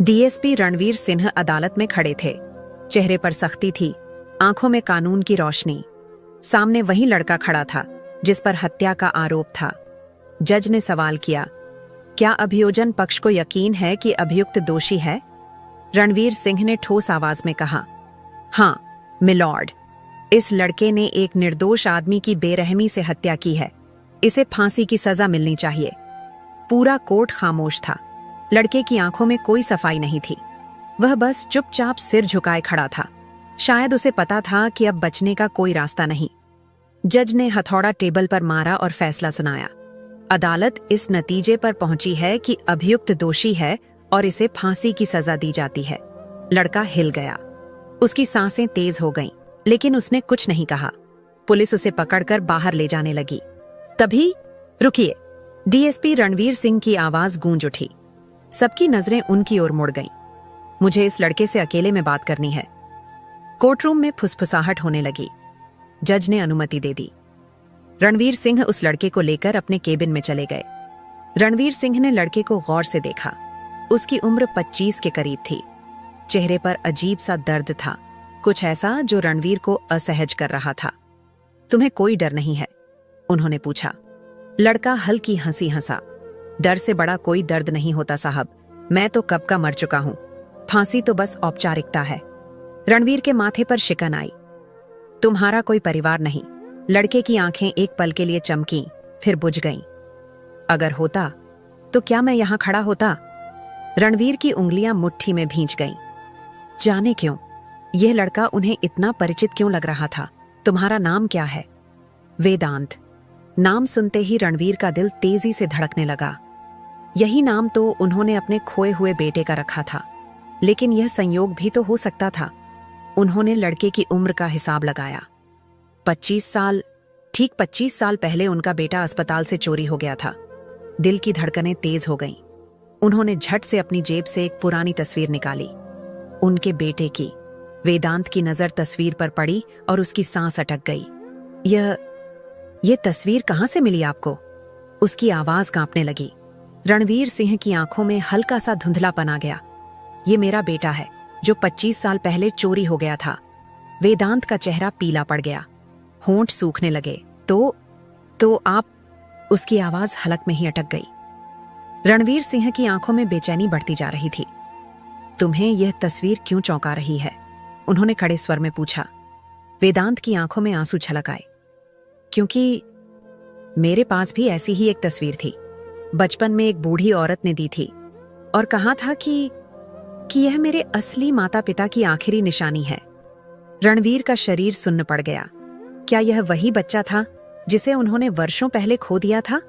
DSP Ranveer Singh अदालत में खड़े थे। चेहरे पर सख्ती थी, आंखों में कानून की रोशनी। सामने वही लड़का खड़ा था जिस पर हत्या का आरोप था। जज ने सवाल किया, क्या अभियोजन पक्ष को यकीन है कि अभियुक्त दोषी है? रणवीर सिंह ने ठोस आवाज में कहा, हाँ मिलॉर्ड, इस लड़के ने एक निर्दोष आदमी की बेरहमी से हत्या की है। इसे फांसी की सजा मिलनी चाहिए। पूरा कोर्ट खामोश था। लड़के की आंखों में कोई सफाई नहीं थी। वह बस चुपचाप सिर झुकाए खड़ा था। शायद उसे पता था कि अब बचने का कोई रास्ता नहीं। जज ने हथौड़ा टेबल पर मारा और फैसला सुनाया। अदालत इस नतीजे पर पहुंची है कि अभियुक्त दोषी है और इसे फांसी की सजा दी जाती है। लड़का हिल गया। उसकी सांसें तेज हो गईं, लेकिन उसने कुछ नहीं कहा। पुलिस उसे पकड़कर बाहर ले जाने लगी। तभी रुकिए, डीएसपी रणवीर सिंह की आवाज गूंज उठी। सबकी नजरें उनकी ओर मुड़ गईं। मुझे इस लड़के से अकेले में बात करनी है। कोर्टरूम में फुसफुसाहट होने लगी। जज ने अनुमति दे दी। रणवीर सिंह उस लड़के को लेकर अपने केबिन में चले गए। रणवीर सिंह ने लड़के को गौर से देखा। उसकी उम्र 25 के करीब थी। चेहरे पर अजीब सा दर्द था, कुछ ऐसा जो रणवीर को असहज कर रहा था। तुम्हें कोई डर नहीं है? उन्होंने पूछा। लड़का हल्की हंसी हंसा। डर से बड़ा कोई दर्द नहीं होता साहब, मैं तो कब का मर चुका हूं। फांसी तो बस औपचारिकता है। रणवीर के माथे पर शिकन आई। तुम्हारा कोई परिवार नहीं। लड़के की आंखें एक पल के लिए चमकीं, फिर बुझ गईं। अगर होता तो क्या मैं यहां खड़ा होता? रणवीर की उंगलियां मुट्ठी में भींच गईं। जाने क्यों यह लड़का उन्हें इतना परिचित क्यों लग रहा था। तुम्हारा नाम क्या है? वेदांत। नाम सुनते ही रणवीर का दिल तेजी से धड़कने लगा। यही नाम तो उन्होंने अपने खोए हुए बेटे का रखा था। लेकिन यह संयोग भी तो हो सकता था। उन्होंने लड़के की उम्र का हिसाब लगाया। 25 साल, ठीक 25 साल पहले उनका बेटा अस्पताल से चोरी हो गया था। दिल की धड़कनें तेज हो गईं। उन्होंने झट से अपनी जेब से एक पुरानी तस्वीर निकाली, उनके बेटे की। वेदांत की नजर तस्वीर पर पड़ी और उसकी सांस अटक गई। ये तस्वीर कहां से मिली आपको? उसकी आवाज कांपने लगी। रणवीर सिंह की आंखों में हल्का सा धुंधलापन आ गया। ये मेरा बेटा है जो 25 साल पहले चोरी हो गया था। वेदांत का चेहरा पीला पड़ गया, होंठ सूखने लगे। तो आप? उसकी आवाज हलक में ही अटक गई। रणवीर सिंह की आंखों में बेचैनी बढ़ती जा रही थी। तुम्हें यह तस्वीर क्यों चौंका रही है? उन्होंने कड़े स्वर में पूछा। वेदांत की आंखों में आंसू छलक आए। क्योंकि मेरे पास भी ऐसी ही एक तस्वीर थी। बचपन में एक बूढ़ी औरत ने दी थी और कहा था कि यह मेरे असली माता पिता की आखिरी निशानी है। रणवीर का शरीर सुन्न पड़ गया। क्या यह वही बच्चा था जिसे उन्होंने वर्षों पहले खो दिया था?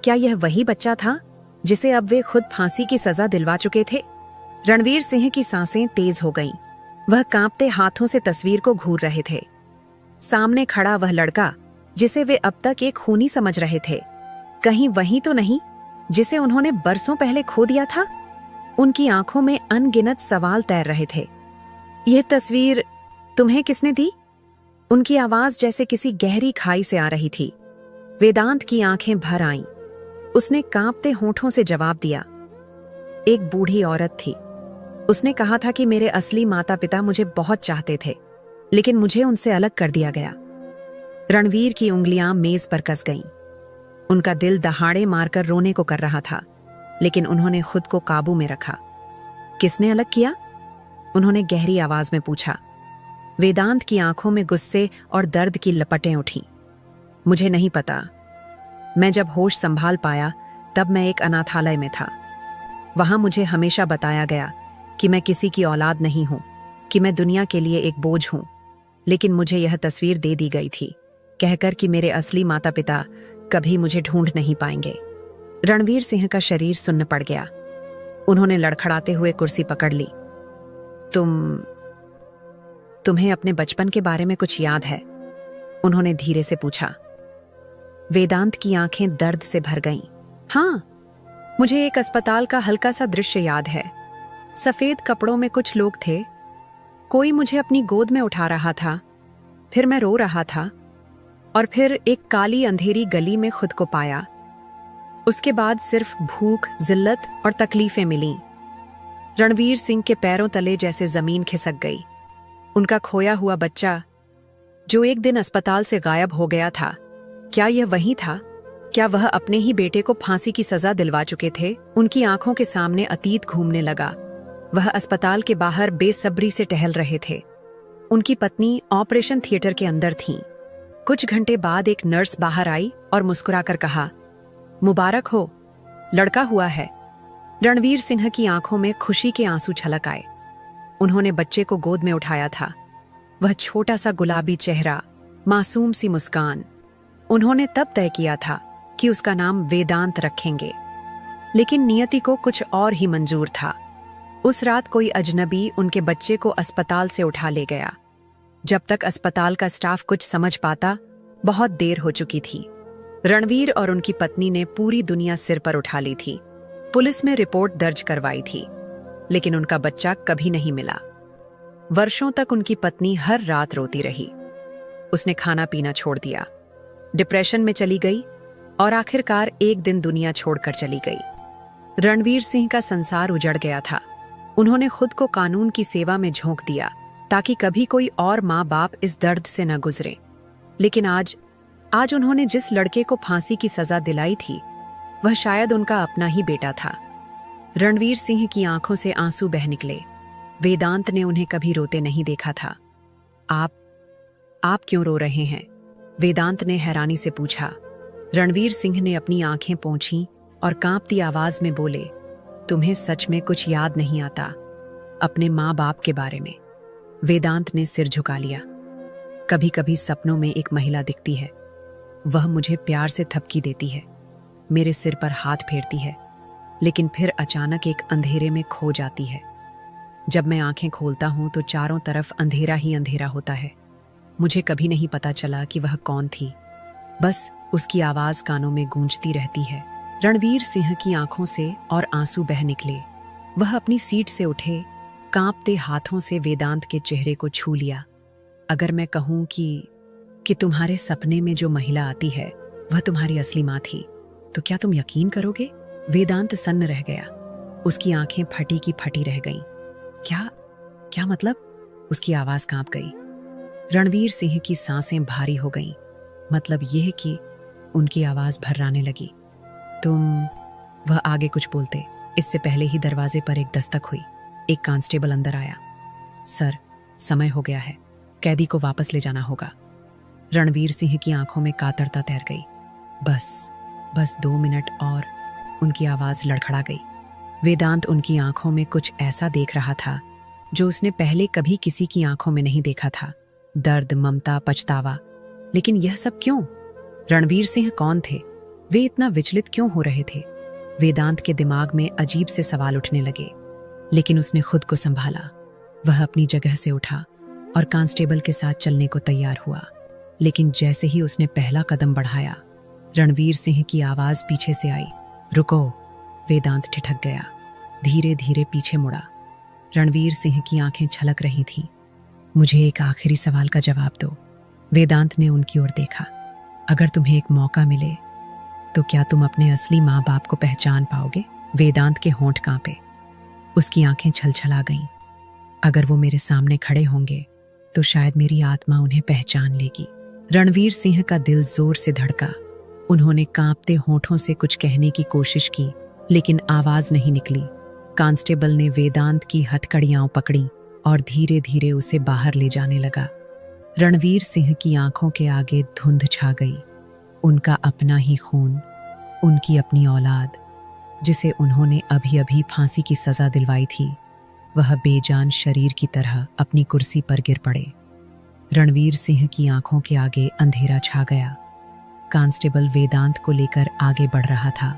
क्या यह वही बच्चा था जिसे अब वे खुद फांसी की सजा दिलवा चुके थे? रणवीर सिंह की सांसें तेज हो गईं। वह कांपते हाथों से तस्वीर को घूर रहे थे। सामने खड़ा वह लड़का जिसे वे अब तक एक खूनी समझ रहे थे, कहीं वही तो नहीं जिसे उन्होंने बरसों पहले खो दिया था? उनकी आंखों में अनगिनत सवाल तैर रहे थे। यह तस्वीर तुम्हें किसने दी? उनकी आवाज जैसे किसी गहरी खाई से आ रही थी। वेदांत की आंखें भर आईं। उसने कांपते होठों से जवाब दिया, एक बूढ़ी औरत थी। उसने कहा था कि मेरे असली माता पिता मुझे बहुत चाहते थे, लेकिन मुझे उनसे अलग कर दिया गया। रणवीर की उंगलियां मेज पर कस गईं। उनका दिल दहाड़े मारकर रोने को कर रहा था, लेकिन उन्होंने खुद को काबू में रखा। किसने अलग किया? उन्होंने गहरी आवाज में पूछा। वेदांत की आंखों में गुस्से और दर्द की लपटें उठीं। मुझे नहीं पता। मैं जब होश संभाल पाया तब मैं एक अनाथालय में था। वहां मुझे हमेशा बताया गया कि मैं किसी की औलाद नहीं हूं, कि मैं दुनिया के लिए एक बोझ हूं। लेकिन मुझे यह तस्वीर दे दी गई थी, कहकर कि मेरे असली माता पिता कभी मुझे ढूंढ नहीं पाएंगे। रणवीर सिंह का शरीर सुन्न पड़ गया। उन्होंने लड़खड़ाते हुए कुर्सी पकड़ ली। तुम्हें अपने बचपन के बारे में कुछ याद है? उन्होंने धीरे से पूछा। वेदांत की आंखें दर्द से भर गईं। हाँ, मुझे एक अस्पताल का हल्का सा दृश्य याद है। सफेद कपड़ों में कुछ लोग थे। कोई मुझे अपनी गोद में उठा रहा था। फिर मैं रो रहा था और फिर एक काली अंधेरी गली में खुद को पाया। उसके बाद सिर्फ भूख, जिल्लत और तकलीफें मिलीं। रणवीर सिंह के पैरों तले जैसे जमीन खिसक गई। उनका खोया हुआ बच्चा, जो एक दिन अस्पताल से गायब हो गया था, क्या यह वही था? क्या वह अपने ही बेटे को फांसी की सजा दिलवा चुके थे? उनकी आंखों के सामने अतीत घूमने लगा। वह अस्पताल के बाहर बेसब्री से टहल रहे थे। उनकी पत्नी ऑपरेशन थिएटर के अंदर थीं। कुछ घंटे बाद एक नर्स बाहर आई और मुस्कुराकर कहा, मुबारक हो, लड़का हुआ है। रणवीर सिंह की आंखों में खुशी के आंसू छलक आए। उन्होंने बच्चे को गोद में उठाया था। वह छोटा सा गुलाबी चेहरा, मासूम सी मुस्कान। उन्होंने तब तय किया था कि उसका नाम वेदांत रखेंगे, लेकिन नियति को कुछ और ही मंजूर था। उस रात कोई अजनबी उनके बच्चे को अस्पताल से उठा ले गया। जब तक अस्पताल का स्टाफ कुछ समझ पाता, बहुत देर हो चुकी थी। रणवीर और उनकी पत्नी ने पूरी दुनिया सिर पर उठा ली थी। पुलिस में रिपोर्ट दर्ज करवाई थी, लेकिन उनका बच्चा कभी नहीं मिला। वर्षों तक उनकी पत्नी हर रात रोती रही। उसने खाना पीना छोड़ दिया, डिप्रेशन में चली गई और आखिरकार एक दिन दुनिया छोड़कर चली गई। रणवीर सिंह का संसार उजड़ गया था। उन्होंने खुद को कानून की सेवा में झोंक दिया ताकि कभी कोई और माँ बाप इस दर्द से न गुजरे। लेकिन आज उन्होंने जिस लड़के को फांसी की सजा दिलाई थी, वह शायद उनका अपना ही बेटा था। रणवीर सिंह की आंखों से आंसू बह निकले। वेदांत ने उन्हें कभी रोते नहीं देखा था। आप क्यों रो रहे हैं? वेदांत ने हैरानी से पूछा। रणवीर सिंह ने अपनी आंखें पोंछीं और कांपती आवाज में बोले, तुम्हें सच में कुछ याद नहीं आता अपने माँ बाप के बारे में? वेदांत ने सिर झुका लिया। कभी कभी सपनों में एक महिला दिखती है। वह मुझे प्यार से थपकी देती है, मेरे सिर पर हाथ फेरती है, लेकिन फिर अचानक एक अंधेरे में खो जाती है। जब मैं आंखें खोलता हूं तो चारों तरफ अंधेरा ही अंधेरा होता है। मुझे कभी नहीं पता चला कि वह कौन थी, बस उसकी आवाज कानों में गूंजती रहती है। रणवीर सिंह की आंखों से और आंसू बह निकले। वह अपनी सीट से उठे, कांपते हाथों से वेदांत के चेहरे को छू लिया। अगर मैं कहूं कि तुम्हारे सपने में जो महिला आती है वह तुम्हारी असली माँ थी, तो क्या तुम यकीन करोगे? वेदांत सन्न रह गया। उसकी आंखें फटी की फटी रह गईं। क्या मतलब? उसकी आवाज कांप गई। रणवीर सिंह की सांसें भारी हो गईं। मतलब यह कि उनकी आवाज भर्राने लगी। वह आगे कुछ बोलते, इससे पहले ही दरवाजे पर एक दस्तक हुई। एक कांस्टेबल अंदर आया। सर, समय हो गया है, कैदी को वापस ले जाना होगा। रणवीर सिंह की आंखों में कातरता तैर गई। बस 2 मिनट और। उनकी आवाज लड़खड़ा गई। वेदांत उनकी आंखों में कुछ ऐसा देख रहा था जो उसने पहले कभी किसी की आंखों में नहीं देखा था। दर्द, ममता, पछतावा। लेकिन यह सब क्यों? रणवीर सिंह कौन थे? वे इतना विचलित क्यों हो रहे थे? वेदांत के दिमाग में अजीब से सवाल उठने लगे, लेकिन उसने खुद को संभाला। वह अपनी जगह से उठा और कांस्टेबल के साथ चलने को तैयार हुआ। लेकिन जैसे ही उसने पहला कदम बढ़ाया, रणवीर सिंह की आवाज पीछे से आई, रुको। वेदांत ठिठक गया, धीरे धीरे पीछे मुड़ा। रणवीर सिंह की आंखें छलक रही थीं। मुझे एक आखिरी सवाल का जवाब दो। वेदांत ने उनकी ओर देखा। अगर तुम्हें एक मौका मिले तो क्या तुम अपने असली माँ बाप को पहचान पाओगे? वेदांत के होंठ कांपे। उसकी आंखें छलछला गईं। अगर वो मेरे सामने खड़े होंगे तो शायद मेरी आत्मा उन्हें पहचान लेगी। रणवीर सिंह का दिल जोर से धड़का। उन्होंने कांपते होंठों से कुछ कहने की कोशिश की, लेकिन आवाज नहीं निकली। कांस्टेबल ने वेदांत की हथकड़ियां पकड़ी और धीरे धीरे उसे बाहर ले जाने लगा। रणवीर सिंह की आंखों के आगे धुंध छा गई। उनका अपना ही खून, उनकी अपनी औलाद, जिसे उन्होंने अभी अभी फांसी की सजा दिलवाई थी, वह बेजान शरीर की तरह अपनी कुर्सी पर गिर पड़े। रणवीर सिंह की आंखों के आगे अंधेरा छा गया। कांस्टेबल वेदांत को लेकर आगे बढ़ रहा था,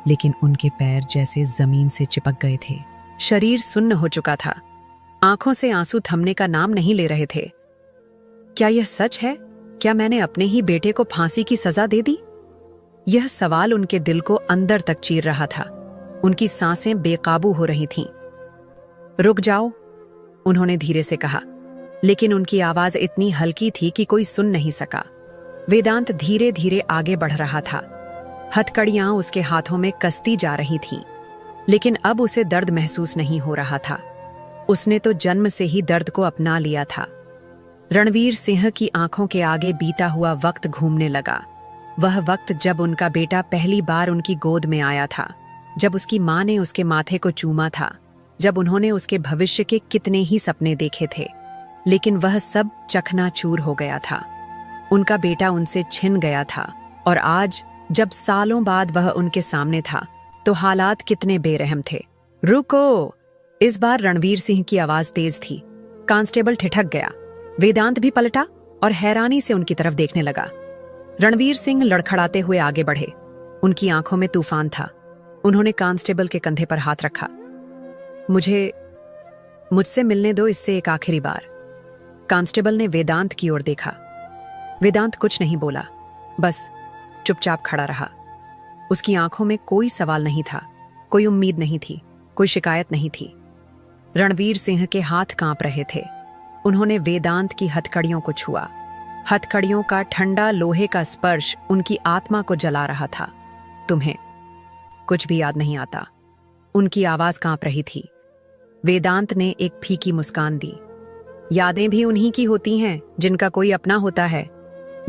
लेकिन उनके पैर जैसे जमीन से चिपक गए थे। शरीर सुन्न हो चुका था। आंखों से आंसू थमने का नाम नहीं ले रहे थे। क्या यह सच है? क्या मैंने अपने ही बेटे को फांसी की सजा दे दी? यह सवाल उनके दिल को अंदर तक चीर रहा था। उनकी सांसें बेकाबू हो रही थीं। रुक जाओ, उन्होंने धीरे से कहा, लेकिन उनकी आवाज इतनी हल्की थी कि कोई सुन नहीं सका। वेदांत धीरे धीरे आगे बढ़ रहा था। हथकड़ियां उसके हाथों में कसती जा रही थीं। लेकिन अब उसे दर्द महसूस नहीं हो रहा था। उसने तो जन्म से ही दर्द को अपना लिया था। रणवीर सिंह की आंखों के आगे बीता हुआ वक्त घूमने लगा। वह वक्त जब उनका बेटा पहली बार उनकी गोद में आया था, जब उसकी माँ ने उसके माथे को चूमा था, जब उन्होंने उसके भविष्य के कितने ही सपने देखे थे, लेकिन वह सब चकनाचूर हो गया था। उनका बेटा उनसे छिन गया था और आज जब सालों बाद वह उनके सामने था तो हालात कितने बेरहम थे। रुको! इस बार रणवीर सिंह की आवाज तेज थी। कांस्टेबल ठिठक गया। वेदांत भी पलटा और हैरानी से उनकी तरफ देखने लगा। रणवीर सिंह लड़खड़ाते हुए आगे बढ़े। उनकी आंखों में तूफान था। उन्होंने कांस्टेबल के कंधे पर हाथ रखा। मुझसे मिलने दो, इससे एक आखिरी बार। कांस्टेबल ने वेदांत की ओर देखा। वेदांत कुछ नहीं बोला, बस चुपचाप खड़ा रहा। उसकी आंखों में कोई सवाल नहीं था, कोई उम्मीद नहीं थी, कोई शिकायत नहीं थी। रणवीर सिंह के हाथ कांप रहे थे। उन्होंने वेदांत की हथकड़ियों को छुआ। हथकड़ियों का ठंडा लोहे का स्पर्श उनकी आत्मा को जला रहा था। तुम्हें कुछ भी याद नहीं आता? उनकी आवाज कांप रही थी। वेदांत ने एक फीकी मुस्कान दी। यादें भी उन्हीं की होती हैं जिनका कोई अपना होता है।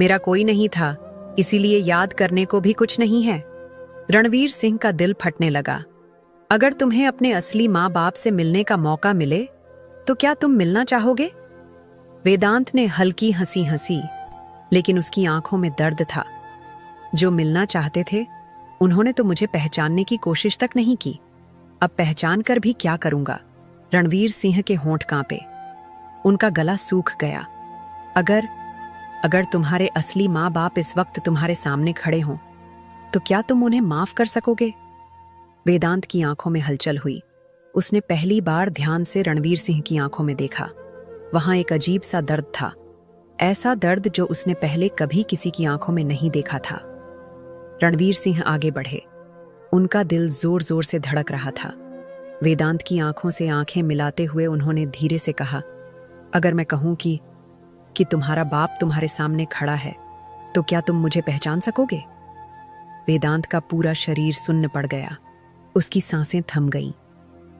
मेरा कोई नहीं था, इसीलिए याद करने को भी कुछ नहीं है। रणवीर सिंह का दिल फटने लगा। अगर तुम्हें अपने असली माँ बाप से मिलने का मौका मिले तो क्या तुम मिलना चाहोगे? वेदांत ने हल्की हंसी हंसी, लेकिन उसकी आंखों में दर्द था। जो मिलना चाहते थे उन्होंने तो मुझे पहचानने की कोशिश तक नहीं की। अब पहचान कर भी क्या करूंगा? रणवीर सिंह के होंठ कांपे। उनका गला सूख गया। अगर तुम्हारे असली माँ बाप इस वक्त तुम्हारे सामने खड़े हों तो क्या तुम उन्हें माफ कर सकोगे? वेदांत की आंखों में हलचल हुई। उसने पहली बार ध्यान से रणवीर सिंह की आंखों में देखा। वहां एक अजीब सा दर्द था, ऐसा दर्द जो उसने पहले कभी किसी की आंखों में नहीं देखा था। रणवीर सिंह आगे बढ़े। उनका दिल जोर जोर से धड़क रहा था। वेदांत की आंखों से आंखें मिलाते हुए उन्होंने धीरे से कहा, अगर मैं कहूं कि तुम्हारा बाप तुम्हारे सामने खड़ा है तो क्या तुम मुझे पहचान सकोगे? वेदांत का पूरा शरीर सुन्न पड़ गया। उसकी सांसें थम गईं।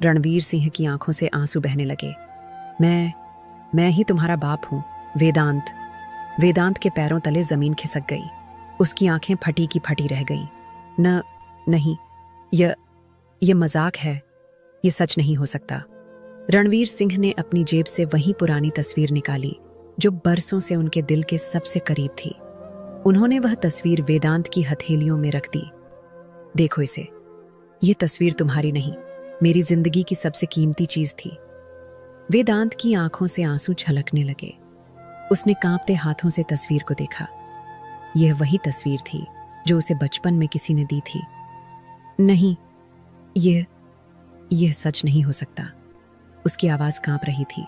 रणवीर सिंह की आंखों से आंसू बहने लगे। मैं ही तुम्हारा बाप हूं, वेदांत। वेदांत के पैरों तले जमीन खिसक गई। उसकी आंखें फटी की फटी रह गईं। नहीं, यह मजाक है, यह सच नहीं हो सकता। रणवीर सिंह ने अपनी जेब से वही पुरानी तस्वीर निकाली जो बरसों से उनके दिल के सबसे करीब थी। उन्होंने वह तस्वीर वेदांत की हथेलियों में रख दी। देखो इसे, यह तस्वीर तुम्हारी नहीं, मेरी जिंदगी की सबसे कीमती चीज थी। वेदांत की आंखों से आंसू छलकने लगे। उसने कांपते हाथों से तस्वीर को देखा। यह वही तस्वीर थी जो उसे बचपन में किसी ने दी थी। नहीं, यह सच नहीं हो सकता। उसकी आवाज कांप रही थी।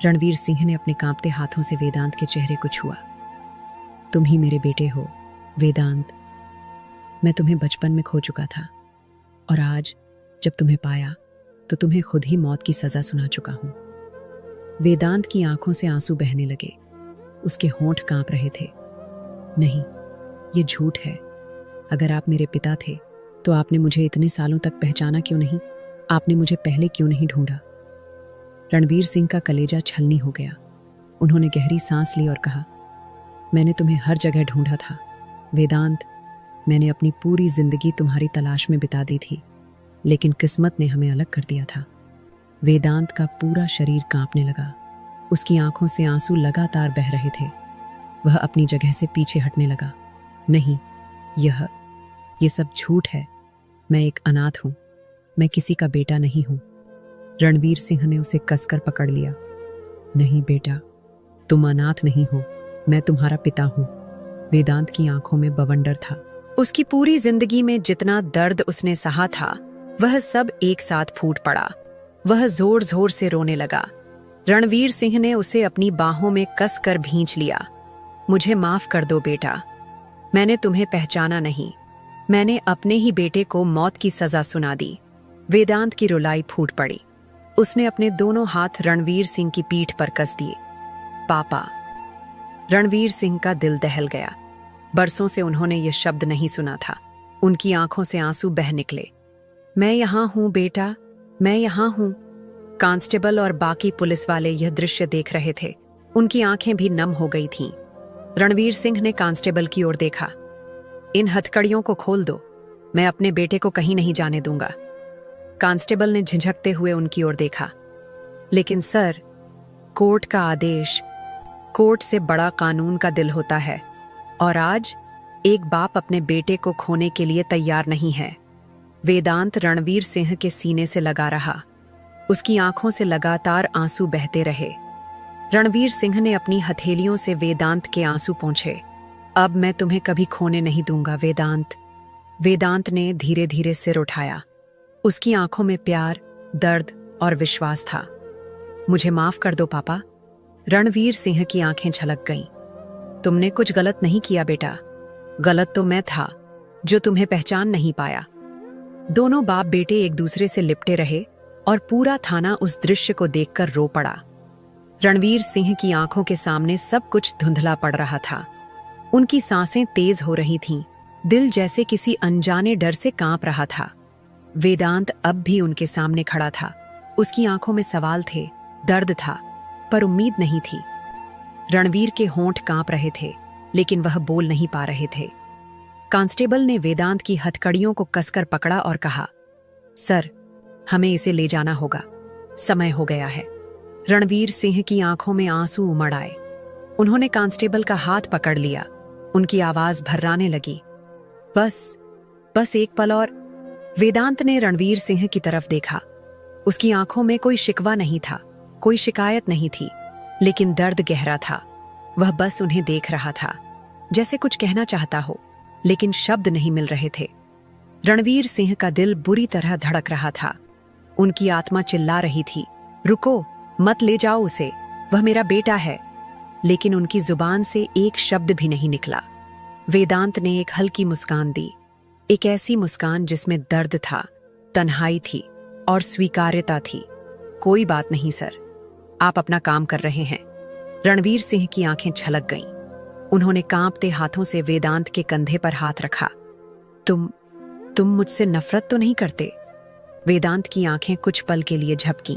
रणवीर सिंह ने अपने कांपते हाथों से वेदांत के चेहरे को छुआ। तुम ही मेरे बेटे हो, वेदांत। मैं तुम्हें बचपन में खो चुका था और आज जब तुम्हें पाया तो तुम्हें खुद ही मौत की सजा सुना चुका हूं। वेदांत की आंखों से आंसू बहने लगे। उसके होंठ कांप रहे थे। नहीं, ये झूठ है। अगर आप मेरे पिता थे तो आपने मुझे इतने सालों तक पहचाना क्यों नहीं? आपने मुझे पहले क्यों नहीं ढूंढा? रणवीर सिंह का कलेजा छलनी हो गया। उन्होंने गहरी सांस ली और कहा, मैंने तुम्हें हर जगह ढूंढा था वेदांत। मैंने अपनी पूरी जिंदगी तुम्हारी तलाश में बिता दी थी, लेकिन किस्मत ने हमें अलग कर दिया था। वेदांत का पूरा शरीर कांपने लगा। उसकी आंखों से आंसू लगातार बह रहे थे। वह अपनी जगह से पीछे हटने लगा। नहीं, यह सब झूठ है। मैं एक अनाथ हूं, मैं किसी का बेटा नहीं हूं। रणवीर सिंह ने उसे कसकर पकड़ लिया। नहीं बेटा, तुम अनाथ नहीं हो, मैं तुम्हारा पिता हूं। वेदांत की आंखों में बवंडर था। उसकी पूरी जिंदगी में जितना दर्द उसने सहा था वह सब एक साथ फूट पड़ा। वह जोर जोर से रोने लगा। रणवीर सिंह ने उसे अपनी बाहों में कसकर भींच लिया। मुझे माफ कर दो बेटा, मैंने तुम्हें पहचाना नहीं। मैंने अपने ही बेटे को मौत की सजा सुना दी। वेदांत की रुलाई फूट पड़ी। उसने अपने दोनों हाथ रणवीर सिंह की पीठ पर कस दिए। पापा। रणवीर सिंह का दिल दहल गया। बरसों से उन्होंने यह शब्द नहीं सुना था। उनकी आंखों से आंसू बह निकले। मैं यहाँ हूँ बेटा, मैं यहाँ हूँ। कांस्टेबल और बाकी पुलिस वाले यह दृश्य देख रहे थे। उनकी आंखें भी नम हो गई थीं। रणवीर सिंह ने कांस्टेबल की ओर देखा। इन हथकड़ियों को खोल दो, मैं अपने बेटे को कहीं नहीं जाने दूंगा। कांस्टेबल ने झिझकते हुए उनकी ओर देखा। लेकिन सर, कोर्ट का आदेश, कोर्ट से बड़ा कानून का दिल होता है, और आज एक बाप अपने बेटे को खोने के लिए तैयार नहीं है। वेदांत रणवीर सिंह के सीने से लगा रहा। उसकी आंखों से लगातार आंसू बहते रहे। रणवीर सिंह ने अपनी हथेलियों से वेदांत के आंसू पोंछे। अब मैं तुम्हें कभी खोने नहीं दूंगा वेदांत। वेदांत ने धीरे धीरे सिर उठाया। उसकी आंखों में प्यार, दर्द और विश्वास था। मुझे माफ कर दो पापा। रणवीर सिंह की आंखें छलक गईं। तुमने कुछ गलत नहीं किया बेटा। गलत तो मैं था जो तुम्हें पहचान नहीं पाया। दोनों बाप बेटे एक दूसरे से लिपटे रहे और पूरा थाना उस दृश्य को देखकर रो पड़ा। रणवीर सिंह की आंखों के सामने सब कुछ धुंधला पड़ रहा था। उनकी सांसें तेज हो रही थीं, दिल जैसे किसी अनजाने डर से कांप रहा था। वेदांत अब भी उनके सामने खड़ा था। उसकी आंखों में सवाल थे, दर्द था, पर उम्मीद नहीं थी। रणवीर के होंठ कांप रहे थे, लेकिन वह बोल नहीं पा रहे थे। कांस्टेबल ने वेदांत की हथकड़ियों को कसकर पकड़ा और कहा, सर, हमें इसे ले जाना होगा, समय हो गया है। रणवीर सिंह की आंखों में आंसू उमड़ आए। उन्होंने कांस्टेबल का हाथ पकड़ लिया। उनकी आवाज भर्राने लगी, बस एक पल और। वेदांत ने रणवीर सिंह की तरफ देखा। उसकी आंखों में कोई शिकवा नहीं था, कोई शिकायत नहीं थी, लेकिन दर्द गहरा था। वह बस उन्हें देख रहा था, जैसे कुछ कहना चाहता हो, लेकिन शब्द नहीं मिल रहे थे। रणवीर सिंह का दिल बुरी तरह धड़क रहा था। उनकी आत्मा चिल्ला रही थी, रुको, मत ले जाओ उसे, वह मेरा बेटा है। लेकिन उनकी जुबान से एक शब्द भी नहीं निकला। वेदांत ने एक हल्की मुस्कान दी, एक ऐसी मुस्कान जिसमें दर्द था, तन्हाई थी और स्वीकार्यता थी। कोई बात नहीं सर, आप अपना काम कर रहे हैं। रणवीर सिंह की आंखें छलक गईं। उन्होंने कांपते हाथों से वेदांत के कंधे पर हाथ रखा। तुम मुझसे नफरत तो नहीं करते? वेदांत की आंखें कुछ पल के लिए झपकीं।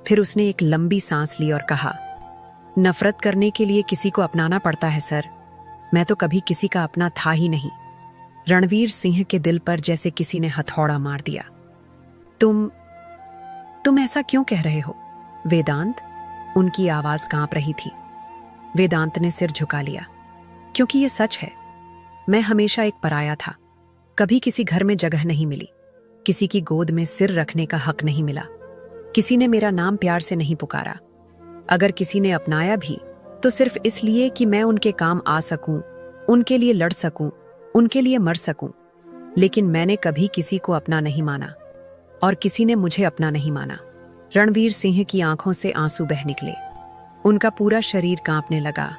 फिर उसने एक लंबी सांस ली और कहा, नफरत करने के लिए किसी को अपनाना पड़ता है सर। मैं तो कभी किसी का अपना था ही नहीं। रणवीर सिंह के दिल पर जैसे किसी ने हथौड़ा मार दिया। तुम ऐसा क्यों कह रहे हो वेदांत? उनकी आवाज कांप रही थी। वेदांत ने सिर झुका लिया। क्योंकि ये सच है, मैं हमेशा एक पराया था। कभी किसी घर में जगह नहीं मिली, किसी की गोद में सिर रखने का हक नहीं मिला, किसी ने मेरा नाम प्यार से नहीं पुकारा। अगर किसी ने अपनाया भी तो सिर्फ इसलिए कि मैं उनके काम आ सकूं, उनके लिए लड़ सकूं, उनके लिए मर सकूं। लेकिन मैंने कभी किसी को अपना नहीं माना और किसी ने मुझे अपना नहीं माना। रणवीर सिंह की आंखों से आंसू बह निकले। उनका पूरा शरीर कांपने लगा।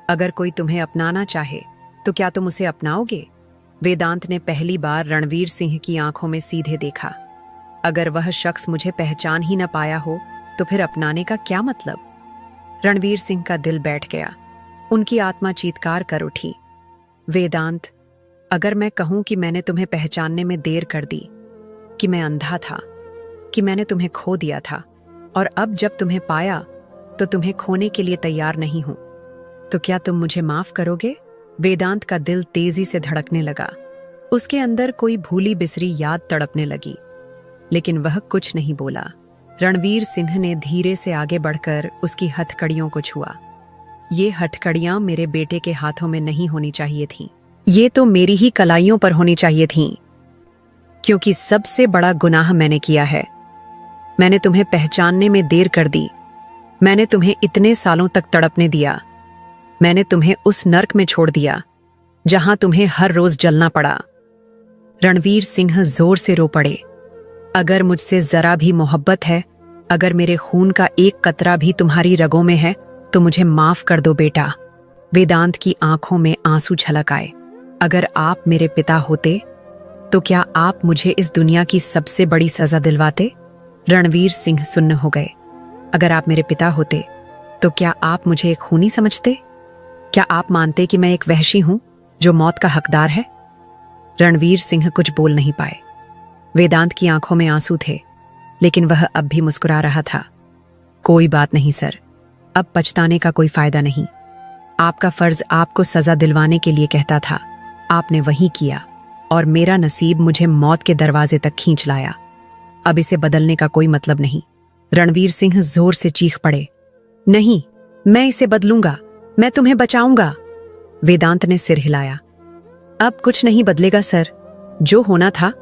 अगर कोई तुम्हें अपनाना चाहे तो क्या तुम उसे अपनाओगे? वेदांत ने पहली बार रणवीर सिंह की आंखों में सीधे देखा। अगर वह शख्स मुझे पहचान ही न पाया हो तो फिर अपनाने का क्या मतलब? रणवीर सिंह का दिल बैठ गया। उनकी आत्मा चीत्कार कर उठी। वेदांत, अगर मैं कहूं कि मैंने तुम्हें पहचानने में देर कर दी, कि मैं अंधा था, कि मैंने तुम्हें खो दिया था और अब जब तुम्हें पाया तो तुम्हें खोने के लिए तैयार नहीं हूं, तो क्या तुम मुझे माफ करोगे? वेदांत का दिल तेजी से धड़कने लगा। उसके अंदर कोई भूली बिसरी याद तड़पने लगी, लेकिन वह कुछ नहीं बोला। रणवीर सिंह ने धीरे से आगे बढ़कर उसकी हथकड़ियों को छुआ। ये हथकड़ियां मेरे बेटे के हाथों में नहीं होनी चाहिए थीं। ये तो मेरी ही कलाइयों पर होनी चाहिए थीं, क्योंकि सबसे बड़ा गुनाह मैंने किया है। मैंने तुम्हें पहचानने में देर कर दी। मैंने तुम्हें इतने सालों तक तड़पने दिया। मैंने तुम्हें उस नर्क में छोड़ दिया जहां तुम्हें हर रोज जलना पड़ा। रणवीर सिंह जोर से रो पड़े। अगर मुझसे जरा भी मोहब्बत है, अगर मेरे खून का एक कतरा भी तुम्हारी रगों में है, तो मुझे माफ कर दो बेटा। वेदांत की आंखों में आंसू छलक आए। अगर आप मेरे पिता होते तो क्या आप मुझे इस दुनिया की सबसे बड़ी सजा दिलवाते? रणवीर सिंह सुन्न हो गए। अगर आप मेरे पिता होते तो क्या आप मुझे एक खूनी समझते? क्या आप मानते कि मैं एक वहशी हूं जो मौत का हकदार है? रणवीर सिंह कुछ बोल नहीं पाए। वेदांत की आंखों में आंसू थे, लेकिन वह अब भी मुस्कुरा रहा था। कोई बात नहीं सर, अब पछताने का कोई फायदा नहीं। आपका फर्ज आपको सजा दिलवाने के लिए कहता था, आपने वही किया और मेरा नसीब मुझे मौत के दरवाजे तक खींच लाया। अब इसे बदलने का कोई मतलब नहीं। रणवीर सिंह जोर से चीख पड़े, नहीं, मैं इसे बदलूंगा, मैं तुम्हें बचाऊंगा। वेदांत ने सिर हिलाया। अब कुछ नहीं बदलेगा सर, जो होना था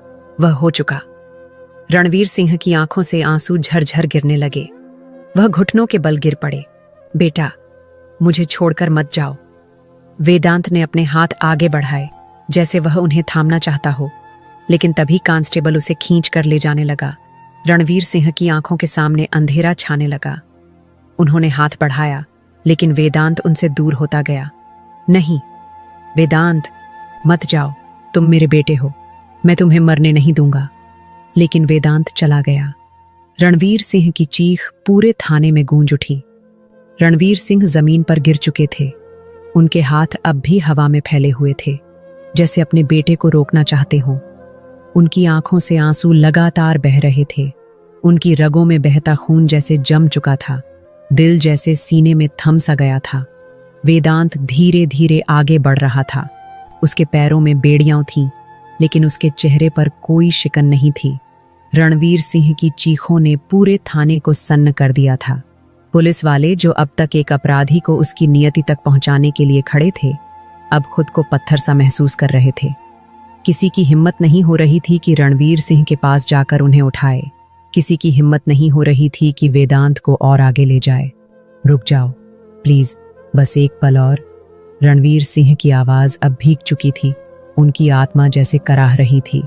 वह हो चुका। रणवीर सिंह की आंखों से आंसू झरझर गिरने लगे। वह घुटनों के बल गिर पड़े। बेटा, मुझे छोड़कर मत जाओ। वेदांत ने अपने हाथ आगे बढ़ाए, जैसे वह उन्हें थामना चाहता हो, लेकिन तभी कांस्टेबल उसे खींच कर ले जाने लगा। रणवीर सिंह की आंखों के सामने अंधेरा छाने लगा। उन्होंने हाथ बढ़ाया, लेकिन वेदांत उनसे दूर होता गया। नहीं वेदांत, मत जाओ, तुम मेरे बेटे हो, मैं तुम्हें मरने नहीं दूंगा। लेकिन वेदांत चला गया। रणवीर सिंह की चीख पूरे थाने में गूंज उठी। रणवीर सिंह जमीन पर गिर चुके थे। उनके हाथ अब भी हवा में फैले हुए थे, जैसे अपने बेटे को रोकना चाहते हों। उनकी आंखों से आंसू लगातार बह रहे थे। उनकी रगों में बहता खून जैसे जम चुका था। दिल जैसे सीने में थम सा गया था। वेदांत धीरे धीरे आगे बढ़ रहा था। उसके पैरों में बेड़ियां थीं, लेकिन उसके चेहरे पर कोई शिकन नहीं थी। रणवीर सिंह की चीखों ने पूरे थाने को सन्न कर दिया था। पुलिस वाले, जो अब तक एक अपराधी को उसकी नियति तक पहुंचाने के लिए खड़े थे, अब खुद को पत्थर सा महसूस कर रहे थे। किसी की हिम्मत नहीं हो रही थी कि रणवीर सिंह के पास जाकर उन्हें उठाए। किसी की हिम्मत नहीं हो रही थी कि वेदांत को और आगे ले जाए। रुक जाओ प्लीज, बस एक पल और। रणवीर सिंह की आवाज अब भीग चुकी थी। उनकी आत्मा जैसे कराह रही थी,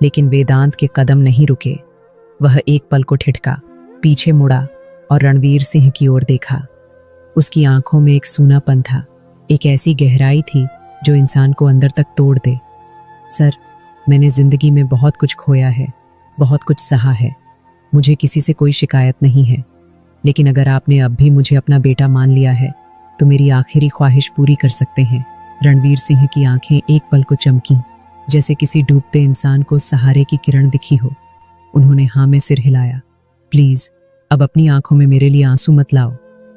लेकिन वेदांत के कदम नहीं रुके। वह एक पल को ठिठका, पीछे मुड़ा और रणवीर सिंह की ओर देखा। उसकी आंखों में एक सूनापन था, एक ऐसी गहराई थी जो इंसान को अंदर तक तोड़ दे। सर, मैंने जिंदगी में बहुत कुछ खोया है, बहुत कुछ सहा है। मुझे किसी से कोई शिकायत नहीं है, लेकिन अगर आपने अब भी मुझे अपना बेटा मान लिया है तो मेरी आखिरी ख्वाहिश पूरी कर सकते हैं। रणवीर सिंह की आंखें एक पल को चमकीं, जैसे किसी डूबते इंसान को सहारे की किरण दिखी हो। उन्होंने हाँ में सिर हिलाया। प्लीज, अब अपनी आंखों में मेरे लिए आंसू मत लाओ,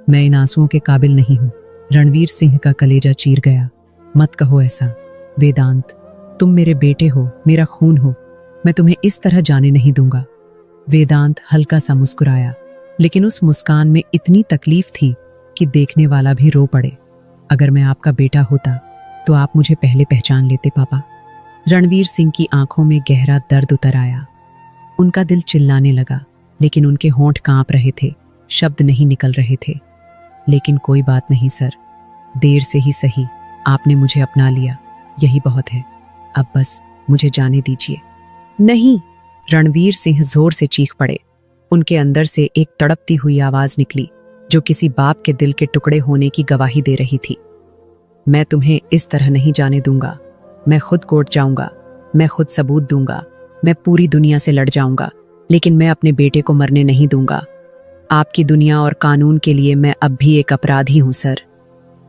मैं इन आंसुओं के काबिल नहीं हूं। रणवीर सिंह का कलेजा चीर गया। मत कहो ऐसा वेदांत, तुम मेरे बेटे हो, मेरा खून हो, मैं तुम्हें इस तरह जाने नहीं दूंगा। वेदांत हल्का सा मुस्कुराया, लेकिन उस मुस्कान में इतनी तकलीफ थी कि देखने वाला भी रो पड़े। अगर मैं आपका बेटा होता तो आप मुझे पहले पहचान लेते पापा। रणवीर सिंह की आंखों में गहरा दर्द उतर आया। उनका दिल चिल्लाने लगा, लेकिन उनके होंठ कांप रहे थे, शब्द नहीं निकल रहे थे। लेकिन कोई बात नहीं सर, देर से ही सही, आपने मुझे अपना लिया, यही बहुत है। अब बस मुझे जाने दीजिए। नहीं, रणवीर सिंह जोर से चीख पड़े। उनके अंदर से एक तड़पती हुई आवाज निकली, जो किसी बाप के दिल के टुकड़े होने की गवाही दे रही थी। मैं तुम्हें इस तरह नहीं जाने दूंगा। मैं खुद कोर्ट जाऊंगा, मैं खुद सबूत दूंगा, मैं पूरी दुनिया से लड़ जाऊंगा, लेकिन मैं अपने बेटे को मरने नहीं दूंगा। आपकी दुनिया और कानून के लिए मैं अब भी एक अपराधी हूं सर।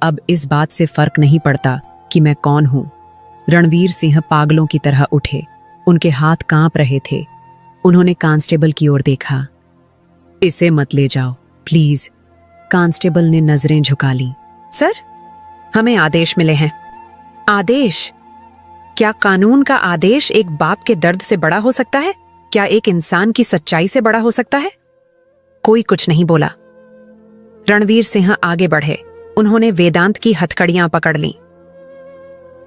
अब इस बात से फर्क नहीं पड़ता कि मैं कौन हूं। रणवीर सिंह पागलों की तरह उठे। उनके हाथ कांप रहे थे। उन्होंने कांस्टेबल की ओर देखा। इसे मत ले जाओ प्लीज। कांस्टेबल ने नजरें झुका ली। सर, हमें आदेश मिले हैं। आदेश? क्या कानून का आदेश एक बाप के दर्द से बड़ा हो सकता है? क्या एक इंसान की सच्चाई से बड़ा हो सकता है? कोई कुछ नहीं बोला। रणवीर सिंह आगे बढ़े। उन्होंने वेदांत की हथकड़ियां पकड़ लीं।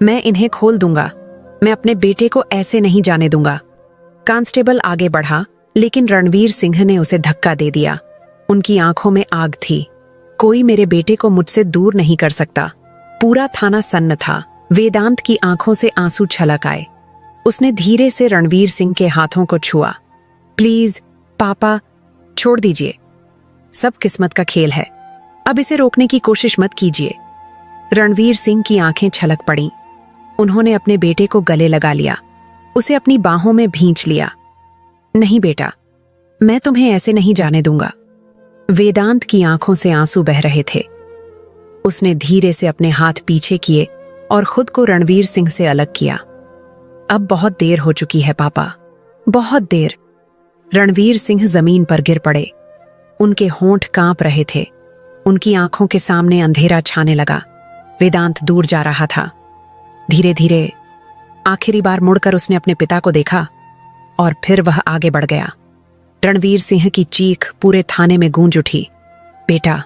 मैं इन्हें खोल दूंगा, मैं अपने बेटे को ऐसे नहीं जाने दूंगा। कांस्टेबल आगे बढ़ा, लेकिन रणवीर सिंह ने उसे धक्का दे दिया। उनकी आंखों में आग थी। कोई मेरे बेटे को मुझसे दूर नहीं कर सकता। पूरा थाना सन्न था। वेदांत की आंखों से आंसू छलक आए। उसने धीरे से रणवीर सिंह के हाथों को छुआ। प्लीज पापा, छोड़ दीजिए, सब किस्मत का खेल है, अब इसे रोकने की कोशिश मत कीजिए। रणवीर सिंह की आंखें छलक पड़ीं। उन्होंने अपने बेटे को गले लगा लिया, उसे अपनी बाहों में भींच लिया। नहीं बेटा, मैं तुम्हें ऐसे नहीं जाने दूंगा। वेदांत की आंखों से आंसू बह रहे थे। उसने धीरे से अपने हाथ पीछे किए और खुद को रणवीर सिंह से अलग किया। अब बहुत देर हो चुकी है पापा, बहुत देर। रणवीर सिंह जमीन पर गिर पड़े। उनके होंठ कांप रहे थे। उनकी आंखों के सामने अंधेरा छाने लगा। वेदांत दूर जा रहा था। धीरे धीरे आखिरी बार मुड़कर उसने अपने पिता को देखा और फिर वह आगे बढ़ गया। रणवीर सिंह की चीख पूरे थाने में गूंज उठी। बेटा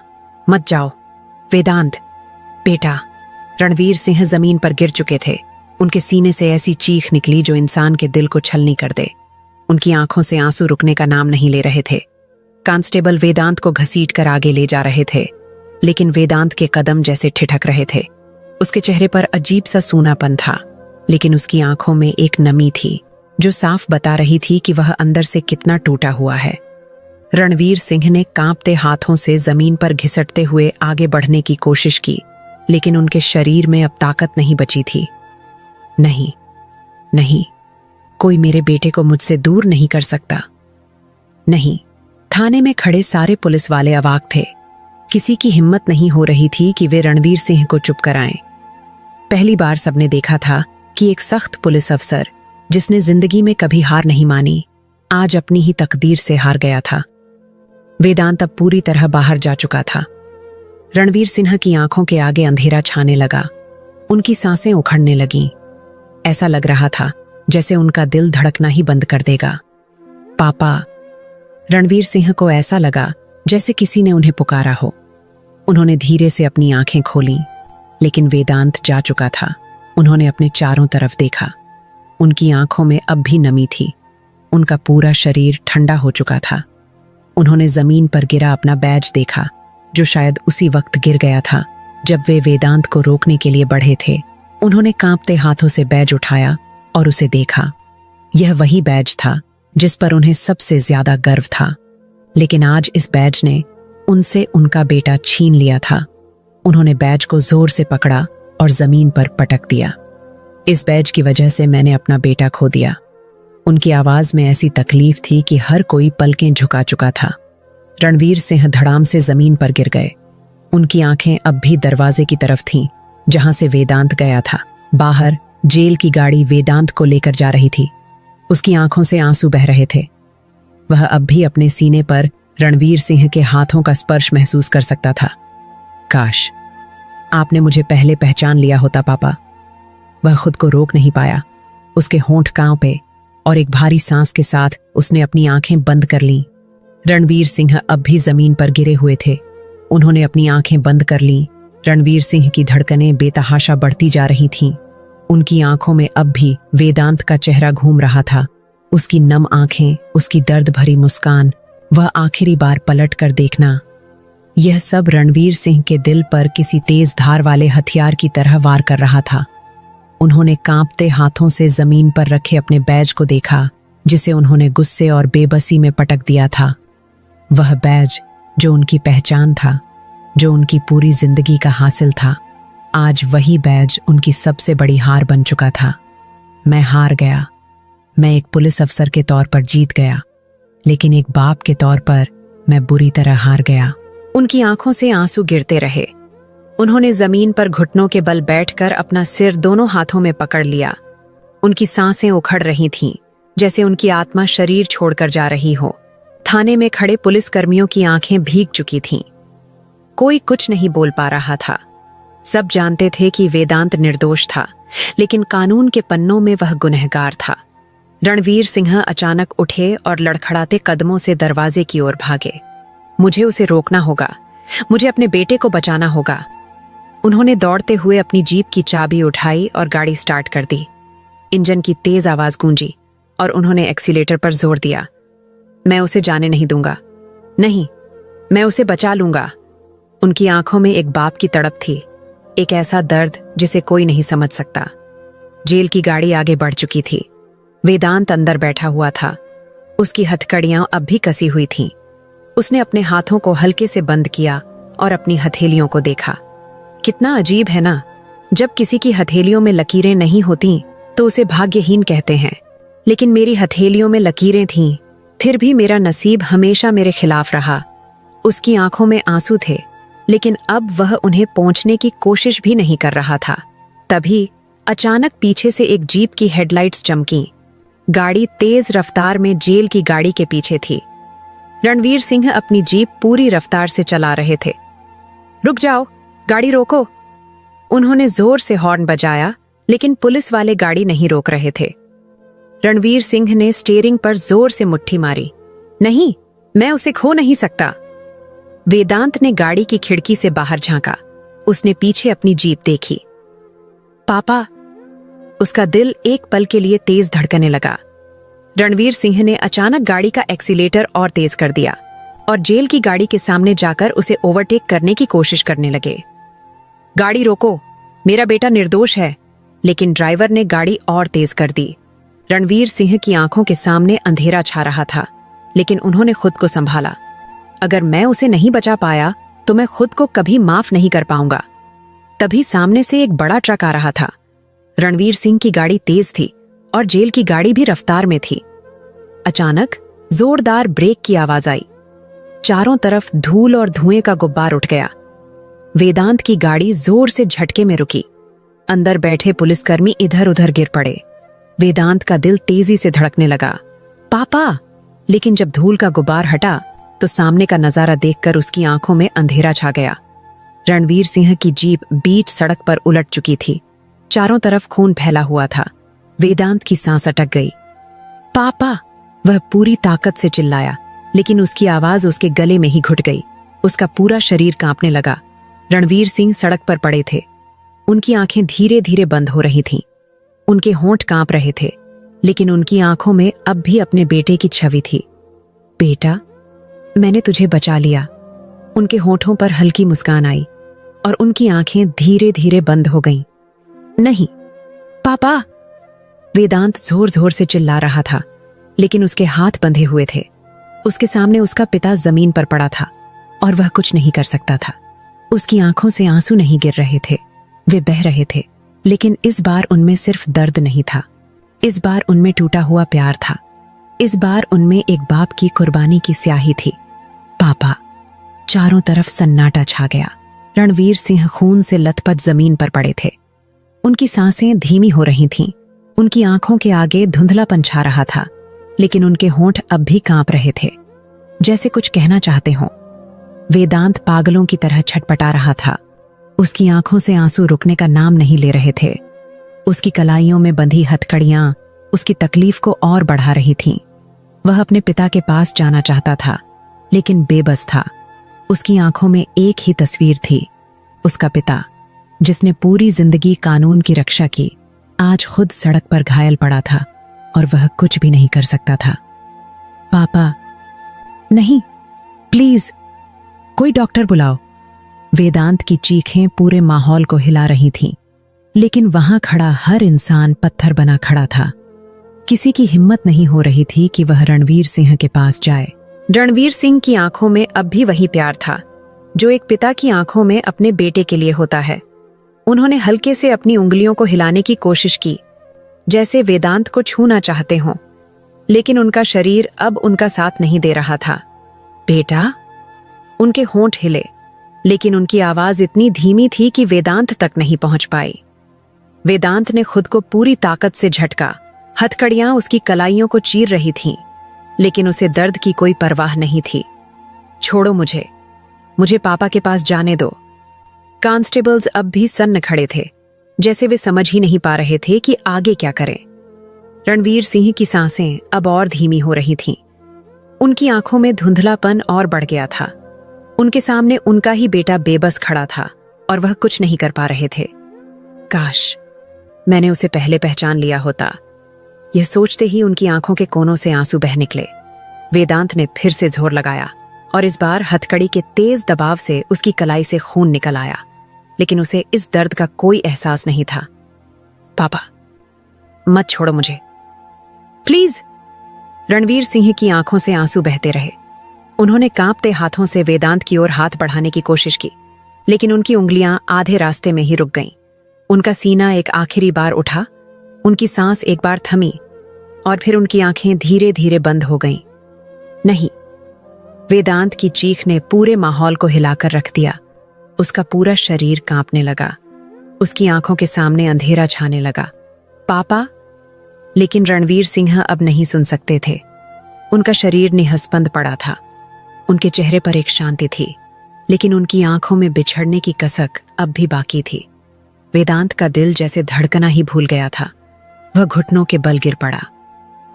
मत जाओ, वेदांत बेटा। रणवीर सिंह जमीन पर गिर चुके थे। उनके सीने से ऐसी चीख निकली जो इंसान के दिल को छलनी कर दे। उनकी आंखों से आंसू रुकने का नाम नहीं ले रहे थे। कांस्टेबल वेदांत को घसीट कर आगे ले जा रहे थे, लेकिन वेदांत के कदम जैसे ठिठक रहे थे। उसके चेहरे पर अजीब सा सूनापन था, लेकिन उसकी आंखों में एक नमी थी जो साफ बता रही थी कि वह अंदर से कितना टूटा हुआ है। रणवीर सिंह ने कांपते हाथों से जमीन पर घिसटते हुए आगे बढ़ने की कोशिश की, लेकिन उनके शरीर में अब ताकत नहीं बची थी। नहीं नहीं, कोई मेरे बेटे को मुझसे दूर नहीं कर सकता। नहीं। थाने में खड़े सारे पुलिस वाले अवाक थे। किसी की हिम्मत नहीं हो रही थी कि वे रणवीर सिंह को चुप कराएं। पहली बार सबने देखा था कि एक सख्त पुलिस अफसर, जिसने जिंदगी में कभी हार नहीं मानी, आज अपनी ही तकदीर से हार गया था। वेदांत अब पूरी तरह बाहर जा चुका था। रणवीर सिंह की आंखों के आगे अंधेरा छाने लगा। उनकी सांसें उखड़ने लगीं। ऐसा लग रहा था जैसे उनका दिल धड़कना ही बंद कर देगा। पापा। रणवीर सिंह को ऐसा लगा जैसे किसी ने उन्हें पुकारा हो। उन्होंने धीरे से अपनी आंखें खोलीं, लेकिन वेदांत जा चुका था। उन्होंने अपने चारों तरफ देखा। उनकी आंखों में अब भी नमी थी। उनका पूरा शरीर ठंडा हो चुका था। उन्होंने जमीन पर गिरा अपना बैज देखा, जो शायद उसी वक्त गिर गया था जब वे वेदांत को रोकने के लिए बढ़े थे। उन्होंने कांपते हाथों से बैज उठाया और उसे देखा। यह वही बैज था जिस पर उन्हें सबसे ज्यादा गर्व था, लेकिन आज इस बैज ने उनसे उनका बेटा छीन लिया था। उन्होंने बैज को जोर से पकड़ा और जमीन पर पटक दिया। इस बैज की वजह से मैंने अपना बेटा खो दिया। उनकी आवाज में ऐसी तकलीफ थी कि हर कोई पलकें झुका चुका था। रणवीर सिंह धड़ाम से जमीन पर गिर गए। उनकी आंखें अब भी दरवाजे की तरफ थीं, जहां से वेदांत गया था। बाहर जेल की गाड़ी वेदांत को लेकर जा रही थी। उसकी आंखों से आंसू बह रहे थे। वह अब भी अपने सीने पर रणवीर सिंह के हाथों का स्पर्श महसूस कर सकता था। काश आपने मुझे पहले पहचान लिया होता पापा। वह खुद को रोक नहीं पाया। उसके होंठ कांपे और एक भारी सांस के साथ उसने अपनी आंखें बंद कर लीं। रणवीर सिंह अब भी जमीन पर गिरे हुए थे। उन्होंने अपनी आंखें बंद कर लीं। रणवीर सिंह की धड़कनें बेतहाशा बढ़ती जा रही थीं। उनकी आंखों में अब भी वेदांत का चेहरा घूम रहा था। उसकी नम आंखें, उसकी दर्द भरी मुस्कान, वह आखिरी बार पलट कर देखना, यह सब रणवीर सिंह के दिल पर किसी तेज धार वाले हथियार की तरह वार कर रहा था। उन्होंने कांपते हाथों से जमीन पर रखे अपने बैज को देखा, जिसे उन्होंने गुस्से और बेबसी में पटक दिया था। वह बैज जो उनकी पहचान था, जो उनकी पूरी जिंदगी का हासिल था, आज वही बैज उनकी सबसे बड़ी हार बन चुका था। मैं हार गया। मैं एक पुलिस अफसर के तौर पर जीत गया, लेकिन एक बाप के तौर पर मैं बुरी तरह हार गया। उनकी आंखों से आंसू गिरते रहे। उन्होंने जमीन पर घुटनों के बल बैठकर अपना सिर दोनों हाथों में पकड़ लिया। उनकी सांसें उखड़ रही थीं, जैसे उनकी आत्मा शरीर छोड़कर जा रही हो। थाने में खड़े पुलिसकर्मियों की आंखें भीग चुकी थीं। कोई कुछ नहीं बोल पा रहा था। सब जानते थे कि वेदांत निर्दोष था, लेकिन कानून के पन्नों में वह गुनहगार था। रणवीर सिंह अचानक उठे और लड़खड़ाते कदमों से दरवाजे की ओर भागे। मुझे उसे रोकना होगा, मुझे अपने बेटे को बचाना होगा। उन्होंने दौड़ते हुए अपनी जीप की चाबी उठाई और गाड़ी स्टार्ट कर दी। इंजन की तेज आवाज गूंजी और उन्होंने एक्सीलेटर पर जोर दिया। मैं उसे जाने नहीं दूंगा। नहीं, मैं उसे बचा लूंगा। उनकी आंखों में एक बाप की तड़प थी, एक ऐसा दर्द जिसे कोई नहीं समझ सकता। जेल की गाड़ी आगे बढ़ चुकी थी। वेदांत अंदर बैठा हुआ था। उसकी हथकड़ियां अब भी कसी हुई थीं। उसने अपने हाथों को हल्के से बंद किया और अपनी हथेलियों को देखा। कितना अजीब है ना, जब किसी की हथेलियों में लकीरें नहीं होती तो उसे भाग्यहीन कहते हैं, लेकिन मेरी हथेलियों में लकीरें थीं, फिर भी मेरा नसीब हमेशा मेरे खिलाफ रहा। उसकी आंखों में आंसू थे, लेकिन अब वह उन्हें पोंछने की कोशिश भी नहीं कर रहा था। तभी अचानक पीछे से एक जीप की हेडलाइट्स चमकी। गाड़ी तेज रफ्तार में जेल की गाड़ी के पीछे थी। रणवीर सिंह अपनी जीप पूरी रफ्तार से चला रहे थे। रुक जाओ, गाड़ी रोको। उन्होंने जोर से हॉर्न बजाया, लेकिन पुलिस वाले गाड़ी नहीं रोक रहे थे। रणवीर सिंह ने स्टीयरिंग पर जोर से मुट्ठी मारी। नहीं, मैं उसे खो नहीं सकता। वेदांत ने गाड़ी की खिड़की से बाहर झांका। उसने पीछे अपनी जीप देखी। पापा। उसका दिल एक पल के लिए तेज धड़कने लगा। रणवीर सिंह ने अचानक गाड़ी का एक्सीलेटर और तेज कर दिया और जेल की गाड़ी के सामने जाकर उसे ओवरटेक करने की कोशिश करने लगे। गाड़ी रोको, मेरा बेटा निर्दोष है। लेकिन ड्राइवर ने गाड़ी और तेज कर दी। रणवीर सिंह की आंखों के सामने अंधेरा छा रहा था, लेकिन उन्होंने खुद को संभाला। अगर मैं उसे नहीं बचा पाया तो मैं खुद को कभी माफ नहीं कर पाऊंगा। तभी सामने से एक बड़ा ट्रक आ रहा था। रणवीर सिंह की गाड़ी तेज थी और जेल की गाड़ी भी रफ्तार में थी। अचानक जोरदार ब्रेक की आवाज आई। चारों तरफ धूल और धुएं का गुब्बार उठ गया। वेदांत की गाड़ी जोर से झटके में रुकी। अंदर बैठे पुलिसकर्मी इधर उधर गिर पड़े। वेदांत का दिल तेजी से धड़कने लगा। पापा! लेकिन जब धूल का गुब्बार हटा तो सामने का नजारा देखकर उसकी आंखों में अंधेरा छा गया। रणवीर सिंह की जीप बीच सड़क पर उलट चुकी थी। चारों तरफ खून फैला हुआ था। वेदांत की सांस अटक गई। पापा! वह पूरी ताकत से चिल्लाया, लेकिन उसकी आवाज उसके गले में ही घुट गई। उसका पूरा शरीर कांपने लगा। रणवीर सिंह सड़क पर पड़े थे। उनकी आंखें धीरे धीरे बंद हो रही थीं। उनके होंठ कांप रहे थे, लेकिन उनकी आंखों में अब भी अपने बेटे की छवि थी। बेटा, मैंने तुझे बचा लिया। उनके होठों पर हल्की मुस्कान आई और उनकी आंखें धीरे धीरे बंद हो गईं। नहीं, पापा! वेदांत जोर जोर से चिल्ला रहा था, लेकिन उसके हाथ बंधे हुए थे। उसके सामने उसका पिता जमीन पर पड़ा था और वह कुछ नहीं कर सकता था। उसकी आंखों से आंसू नहीं गिर रहे थे, वे बह रहे थे, लेकिन इस बार उनमें सिर्फ दर्द नहीं था। इस बार उनमें टूटा हुआ प्यार था। इस बार उनमें एक बाप की कुर्बानी की स्याही थी। पापा! चारों तरफ सन्नाटा छा गया। रणवीर सिंह खून से लथपथ जमीन पर पड़े थे। उनकी सांसें धीमी हो रही थीं। उनकी आंखों के आगे धुंधलापन छा रहा था, लेकिन उनके होंठ अब भी कांप रहे थे, जैसे कुछ कहना चाहते हों। वेदांत पागलों की तरह छटपटा रहा था। उसकी आंखों से आंसू रुकने का नाम नहीं ले रहे थे। उसकी कलाइयों में बंधी हथकड़ियां उसकी तकलीफ को और बढ़ा रही थीं। वह अपने पिता के पास जाना चाहता था, लेकिन बेबस था। उसकी आंखों में एक ही तस्वीर थी, उसका पिता, जिसने पूरी जिंदगी कानून की रक्षा की, आज खुद सड़क पर घायल पड़ा था और वह कुछ भी नहीं कर सकता था। पापा! नहीं, प्लीज कोई डॉक्टर बुलाओ। वेदांत की चीखें पूरे माहौल को हिला रही थीं, लेकिन वहां खड़ा हर इंसान पत्थर बना खड़ा था। किसी की हिम्मत नहीं हो रही थी कि वह रणवीर सिंह के पास जाए। रणवीर सिंह की आंखों में अब भी वही प्यार था जो एक पिता की आंखों में अपने बेटे के लिए होता है। उन्होंने हल्के से अपनी उंगलियों को हिलाने की कोशिश की, जैसे वेदांत को छूना चाहते हों, लेकिन उनका शरीर अब उनका साथ नहीं दे रहा था। बेटा! उनके होंठ हिले, लेकिन उनकी आवाज इतनी धीमी थी कि वेदांत तक नहीं पहुंच पाई। वेदांत ने खुद को पूरी ताकत से झटका। हथकड़ियां उसकी कलाइयों को चीर रही थीं, लेकिन उसे दर्द की कोई परवाह नहीं थी। छोड़ो मुझे पापा के पास जाने दो। कांस्टेबल्स अब भी सन्न खड़े थे, जैसे वे समझ ही नहीं पा रहे थे कि आगे क्या करें। रणवीर सिंह की सांसें अब और धीमी हो रही थीं। उनकी आंखों में धुंधलापन और बढ़ गया था। उनके सामने उनका ही बेटा बेबस खड़ा था और वह कुछ नहीं कर पा रहे थे। काश मैंने उसे पहले पहचान लिया होता। यह सोचते ही उनकी आंखों के कोनों से आंसू बह निकले। वेदांत ने फिर से जोर लगाया और इस बार हथकड़ी के तेज दबाव से उसकी कलाई से खून निकल आया, लेकिन उसे इस दर्द का कोई एहसास नहीं था। पापा, मत छोड़ो मुझे, प्लीज। रणवीर सिंह की आंखों से आंसू बहते रहे। उन्होंने कांपते हाथों से वेदांत की ओर हाथ बढ़ाने की कोशिश की, लेकिन उनकी उंगलियां आधे रास्ते में ही रुक गईं। उनका सीना एक आखिरी बार उठा, उनकी सांस एक बार थमी और फिर उनकी आंखें धीरे धीरे बंद हो गईं। नहीं! वेदांत की चीख ने पूरे माहौल को हिलाकर रख दिया। उसका पूरा शरीर कांपने लगा। उसकी आंखों के सामने अंधेरा छाने लगा। पापा। लेकिन रणवीर सिंह अब नहीं सुन सकते थे। उनका शरीर निहस्पंद पड़ा था। उनके चेहरे पर एक शांति थी, लेकिन उनकी आंखों में बिछड़ने की कसक अब भी बाकी थी। वेदांत का दिल जैसे धड़कना ही भूल गया था। वह घुटनों के बल गिर पड़ा।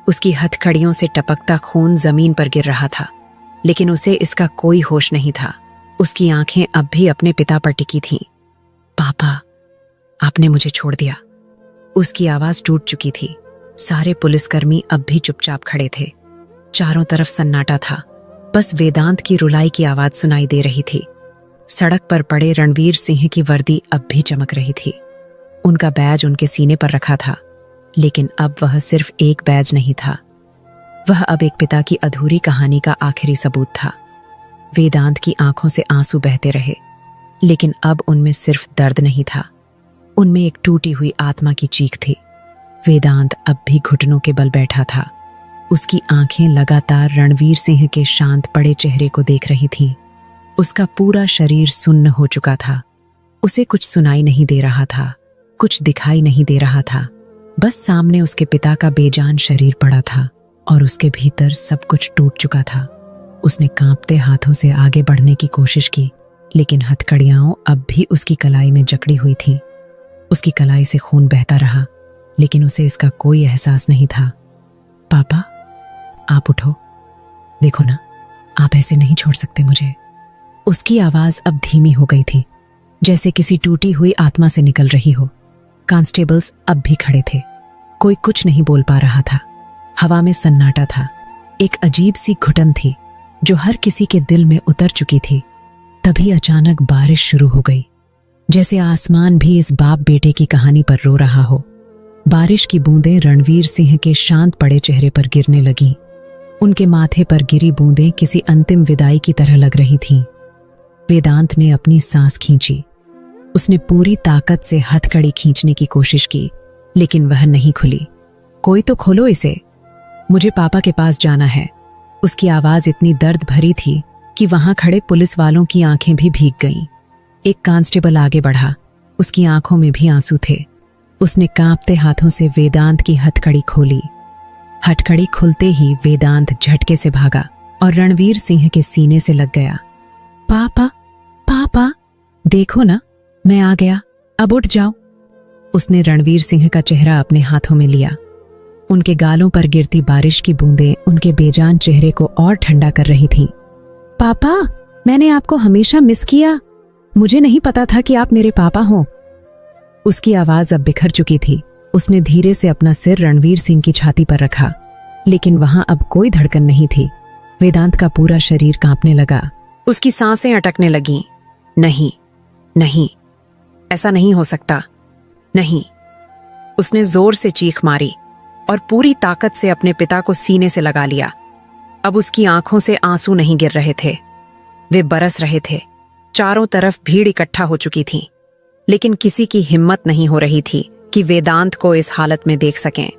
उसकी हथकड़ियों से टपकता खून जमीन पर गिर रहा था, लेकिन उसे इसका कोई होश नहीं था। उसकी आंखें अब भी अपने पिता पर टिकी थीं। पापा, आपने मुझे छोड़ दिया। उसकी आवाज टूट चुकी थी। सारे पुलिसकर्मी अब भी चुपचाप खड़े थे। चारों तरफ सन्नाटा था। बस वेदांत की रुलाई की आवाज सुनाई दे रही थी। सड़क पर पड़े रणवीर सिंह की वर्दी अब भी चमक रही थी। उनका बैज उनके सीने पर रखा था, लेकिन अब वह सिर्फ एक बैज नहीं था। वह अब एक पिता की अधूरी कहानी का आखिरी सबूत था। वेदांत की आंखों से आंसू बहते रहे, लेकिन अब उनमें सिर्फ दर्द नहीं था, उनमें एक टूटी हुई आत्मा की चीख थी। वेदांत अब भी घुटनों के बल बैठा था। उसकी आंखें लगातार रणवीर सिंह के शांत पड़े चेहरे को देख रही थीं। उसका पूरा शरीर सुन्न हो चुका था। उसे कुछ सुनाई नहीं दे रहा था, कुछ दिखाई नहीं दे रहा था। बस सामने उसके पिता का बेजान शरीर पड़ा था और उसके भीतर सब कुछ टूट चुका था। उसने कांपते हाथों से आगे बढ़ने की कोशिश की, लेकिन हथकड़ियां अब भी उसकी कलाई में जकड़ी हुई थीं। उसकी कलाई से खून बहता रहा, लेकिन उसे इसका कोई एहसास नहीं था। पापा, आप उठो। देखो ना, आप ऐसे नहीं छोड़ सकते मुझे। उसकी आवाज अब धीमी हो गई थी, जैसे किसी टूटी हुई आत्मा से निकल रही हो। कांस्टेबल्स अब भी खड़े थे। कोई कुछ नहीं बोल पा रहा था। हवा में सन्नाटा था। एक अजीब सी घुटन थी जो हर किसी के दिल में उतर चुकी थी। तभी अचानक बारिश शुरू हो गई, जैसे आसमान भी इस बाप बेटे की कहानी पर रो रहा हो। बारिश की बूंदें रणवीर सिंह के शांत पड़े चेहरे पर गिरने लगीं। उनके माथे पर गिरी बूंदें किसी अंतिम विदाई की तरह लग रही थीं। वेदांत ने अपनी सांस खींची। उसने पूरी ताकत से हथकड़ी खींचने की कोशिश की, लेकिन वह नहीं खुली। कोई तो खोलो इसे, मुझे पापा के पास जाना है। उसकी आवाज इतनी दर्द भरी थी कि वहां खड़े पुलिस वालों की आंखें भी भीग गईं। एक कांस्टेबल आगे बढ़ा। उसकी आंखों में भी आंसू थे। उसने कांपते हाथों से वेदांत की हथकड़ी खोली। हथकड़ी खुलते ही वेदांत झटके से भागा और रणवीर सिंह के सीने से लग गया। पापा, पापा, देखो ना, मैं आ गया, अब उठ जाओ। उसने रणवीर सिंह का चेहरा अपने हाथों में लिया। उनके गालों पर गिरती बारिश की बूंदें उनके बेजान चेहरे को और ठंडा कर रही थीं। पापा, मैंने आपको हमेशा मिस किया। मुझे नहीं पता था कि आप मेरे पापा हो। उसकी आवाज अब बिखर चुकी थी। उसने धीरे से अपना सिर रणवीर सिंह की छाती पर रखा, लेकिन वहां अब कोई धड़कन नहीं थी। वेदांत का पूरा शरीर कांपने लगा। उसकी सांसें अटकने लगीं। नहीं, नहीं, ऐसा नहीं हो सकता, नहीं। उसने जोर से चीख मारी और पूरी ताकत से अपने पिता को सीने से लगा लिया। अब उसकी आंखों से आंसू नहीं गिर रहे थे, वे बरस रहे थे। चारों तरफ भीड़ इकट्ठा हो चुकी थी, लेकिन किसी की हिम्मत नहीं हो रही थी कि वेदांत को इस हालत में देख सकें।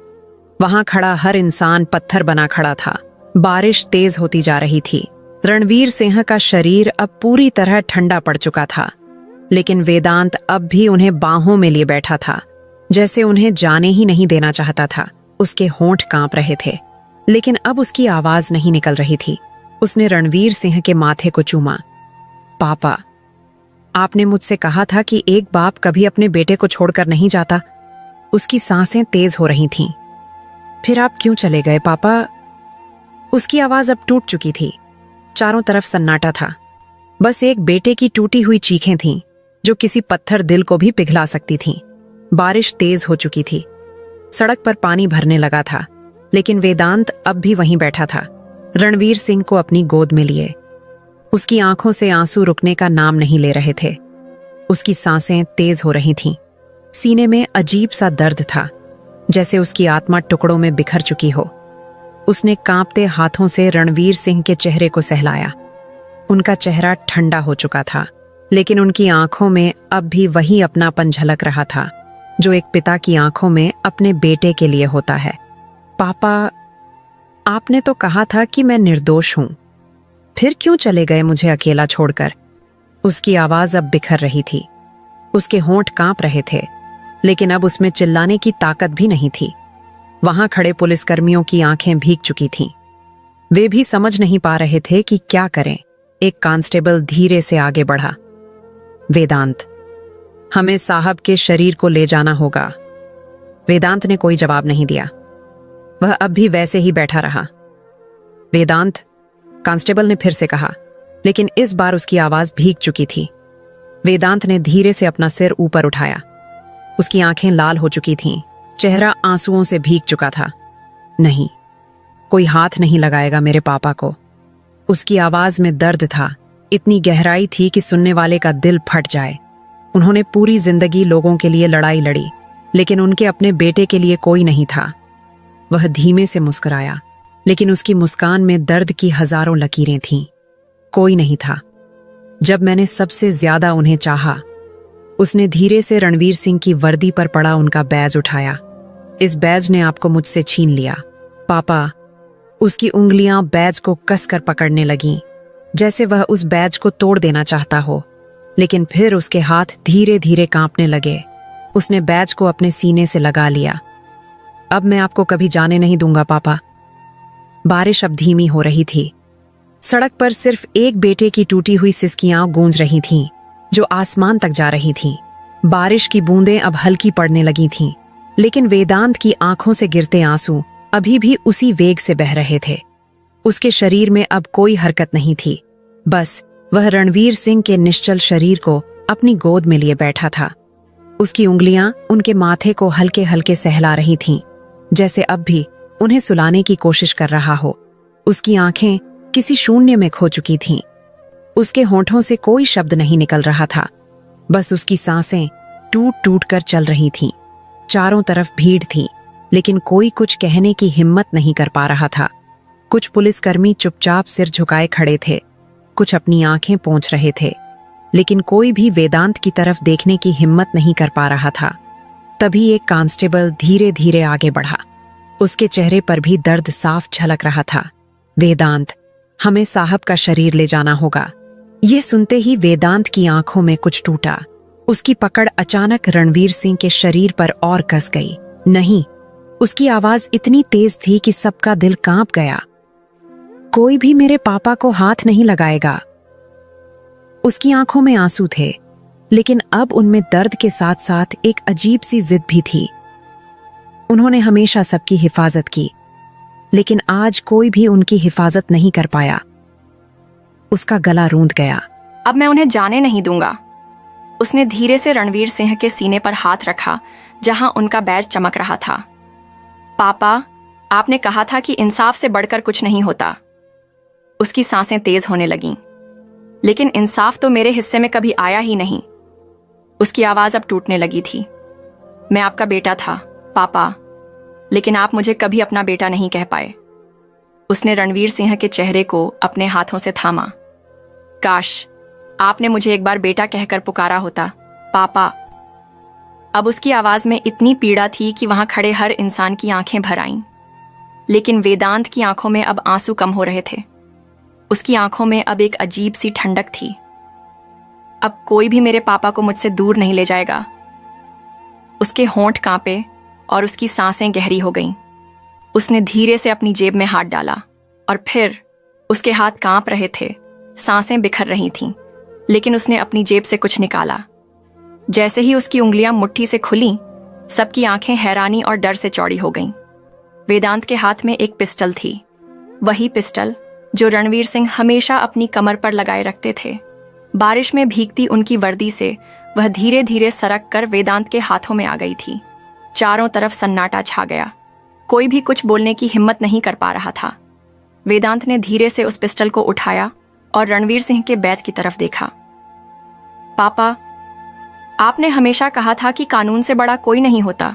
वहां खड़ा हर इंसान पत्थर बना खड़ा था। बारिश तेज होती जा रही थी। रणवीर सिंह का शरीर अब पूरी तरह ठंडा पड़ चुका था, लेकिन वेदांत अब भी उन्हें बाहों में लिए बैठा था, जैसे उन्हें जाने ही नहीं देना चाहता था। उसके होंठ कांप रहे थे, लेकिन अब उसकी आवाज नहीं निकल रही थी। उसने रणवीर सिंह के माथे को चूमा। पापा, आपने मुझसे कहा था कि एक बाप कभी अपने बेटे को छोड़कर नहीं जाता। उसकी सांसें तेज हो रही थीं। फिर आप क्यों चले गए पापा? उसकी आवाज अब टूट चुकी थी। चारों तरफ सन्नाटा था। बस एक बेटे की टूटी हुई चीखें थीं, जो किसी पत्थर दिल को भी पिघला सकती थीं। बारिश तेज हो चुकी थी। सड़क पर पानी भरने लगा था, लेकिन वेदांत अब भी वहीं बैठा था, रणवीर सिंह को अपनी गोद में लिए। उसकी आंखों से आंसू रुकने का नाम नहीं ले रहे थे। उसकी सांसें तेज हो रही थीं। सीने में अजीब सा दर्द था, जैसे उसकी आत्मा टुकड़ों में बिखर चुकी हो। उसने कांपते हाथों से रणवीर सिंह के चेहरे को सहलाया। उनका चेहरा ठंडा हो चुका था, लेकिन उनकी आंखों में अब भी वही अपनापन झलक रहा था, जो एक पिता की आंखों में अपने बेटे के लिए होता है। पापा, आपने तो कहा था कि मैं निर्दोष हूं, फिर क्यों चले गए मुझे अकेला छोड़कर? उसकी आवाज अब बिखर रही थी। उसके होंठ कांप रहे थे, लेकिन अब उसमें चिल्लाने की ताकत भी नहीं थी। वहां खड़े पुलिसकर्मियों की आंखें भीग चुकी थीं। वे भी समझ नहीं पा रहे थे कि क्या करें। एक कांस्टेबल धीरे से आगे बढ़ा। वेदांत, हमें साहब के शरीर को ले जाना होगा। वेदांत ने कोई जवाब नहीं दिया। वह अब भी वैसे ही बैठा रहा। वेदांत, कांस्टेबल ने फिर से कहा, लेकिन इस बार उसकी आवाज भीग चुकी थी। वेदांत ने धीरे से अपना सिर ऊपर उठाया। उसकी आंखें लाल हो चुकी थीं, चेहरा आंसुओं से भीग चुका था। नहीं, कोई हाथ नहीं लगाएगा मेरे पापा को। उसकी आवाज में दर्द था, इतनी गहराई थी कि सुनने वाले का दिल फट जाए। उन्होंने पूरी जिंदगी लोगों के लिए लड़ाई लड़ी, लेकिन उनके अपने बेटे के लिए कोई नहीं था। वह धीमे से मुस्कुराया, लेकिन उसकी मुस्कान में दर्द की हजारों लकीरें थीं। कोई नहीं था। जब मैंने सबसे ज्यादा उन्हें चाहा। उसने धीरे से रणवीर सिंह की वर्दी पर पड़ा उनका बैज उठाया। इस बैज ने आपको मुझसे छीन लिया पापा। उसकी उंगलियां बैज को कसकर पकड़ने लगीं, जैसे वह उस बैज को तोड़ देना चाहता हो, लेकिन फिर उसके हाथ धीरे धीरे कांपने लगे। उसने बैज को अपने सीने से लगा लिया। अब मैं आपको कभी जाने नहीं दूंगा पापा। बारिश अब धीमी हो रही थी। सड़क पर सिर्फ एक बेटे की टूटी हुई सिसकियां गूंज रही थीं, जो आसमान तक जा रही थीं। बारिश की बूंदें अब हल्की पड़ने लगी थीं, लेकिन वेदांत की आंखों से गिरते आंसू अभी भी उसी वेग से बह रहे थे। उसके शरीर में अब कोई हरकत नहीं थी, बस वह रणवीर सिंह के निश्चल शरीर को अपनी गोद में लिए बैठा था। उसकी उंगलियां उनके माथे को हल्के हल्के सहला रही थीं, जैसे अब भी उन्हें सुलाने की कोशिश कर रहा हो। उसकी आंखें किसी शून्य में खो चुकी थीं। उसके होंठों से कोई शब्द नहीं निकल रहा था, बस उसकी सांसें टूट टूट कर चल रही थीं। चारों तरफ भीड़ थी, लेकिन कोई कुछ कहने की हिम्मत नहीं कर पा रहा था। कुछ पुलिसकर्मी चुपचाप सिर झुकाए खड़े थे, कुछ अपनी आंखें पोंछ रहे थे, लेकिन कोई भी वेदांत की तरफ देखने की हिम्मत नहीं कर पा रहा था। तभी एक कांस्टेबल धीरे धीरे आगे बढ़ा। उसके चेहरे पर भी दर्द साफ झलक रहा था। वेदांत, हमें साहब का शरीर ले जाना होगा। यह सुनते ही वेदांत की आंखों में कुछ टूटा। उसकी पकड़ अचानक रणवीर सिंह के शरीर पर और कस गई। नहीं, उसकी आवाज इतनी तेज थी कि सबका दिल कांप गया। कोई भी मेरे पापा को हाथ नहीं लगाएगा। उसकी आंखों में आंसू थे, लेकिन अब उनमें दर्द के साथ साथ एक अजीब सी जिद भी थी। उन्होंने हमेशा सबकी हिफाजत की, लेकिन आज कोई भी उनकी हिफाजत नहीं कर पाया। उसका गला रूंध गया। अब मैं उन्हें जाने नहीं दूंगा। उसने धीरे से रणवीर सिंह के सीने पर हाथ रखा, जहां उनका बैज चमक रहा था। पापा, आपने कहा था कि इंसाफ से बढ़कर कुछ नहीं होता। उसकी सांसें तेज होने लगीं, लेकिन इंसाफ तो मेरे हिस्से में कभी आया ही नहीं। उसकी आवाज अब टूटने लगी थी। मैं आपका बेटा था पापा, लेकिन आप मुझे कभी अपना बेटा नहीं कह पाए। उसने रणवीर सिंह के चेहरे को अपने हाथों से थामा। काश आपने मुझे एक बार बेटा कहकर पुकारा होता पापा। अब उसकी आवाज में इतनी पीड़ा थी कि वहां खड़े हर इंसान की आंखें भर आईं। लेकिन वेदांत की आंखों में अब आंसू कम हो रहे थे। उसकी आंखों में अब एक अजीब सी ठंडक थी। अब कोई भी मेरे पापा को मुझसे दूर नहीं ले जाएगा। उसके होंठ कांपे और उसकी सांसें गहरी हो गईं। उसने धीरे से अपनी जेब में हाथ डाला और फिर उसके हाथ कांप रहे थे, सांसें बिखर रही थीं, लेकिन उसने अपनी जेब से कुछ निकाला। जैसे ही उसकी उंगलियां मुट्ठी से खुलीं, सबकी आंखें हैरानी और डर से चौड़ी हो गईं। वेदांत के हाथ में एक पिस्टल थी, वही पिस्टल जो रणवीर सिंह हमेशा अपनी कमर पर लगाए रखते थे। बारिश में भीगती उनकी वर्दी से वह धीरे धीरे सरक कर वेदांत के हाथों में आ गई थी। चारों तरफ सन्नाटा छा गया। कोई भी कुछ बोलने की हिम्मत नहीं कर पा रहा था। वेदांत ने धीरे से उस पिस्टल को उठाया और रणवीर सिंह के बैज की तरफ देखा। पापा, आपने हमेशा कहा था कि कानून से बड़ा कोई नहीं होता।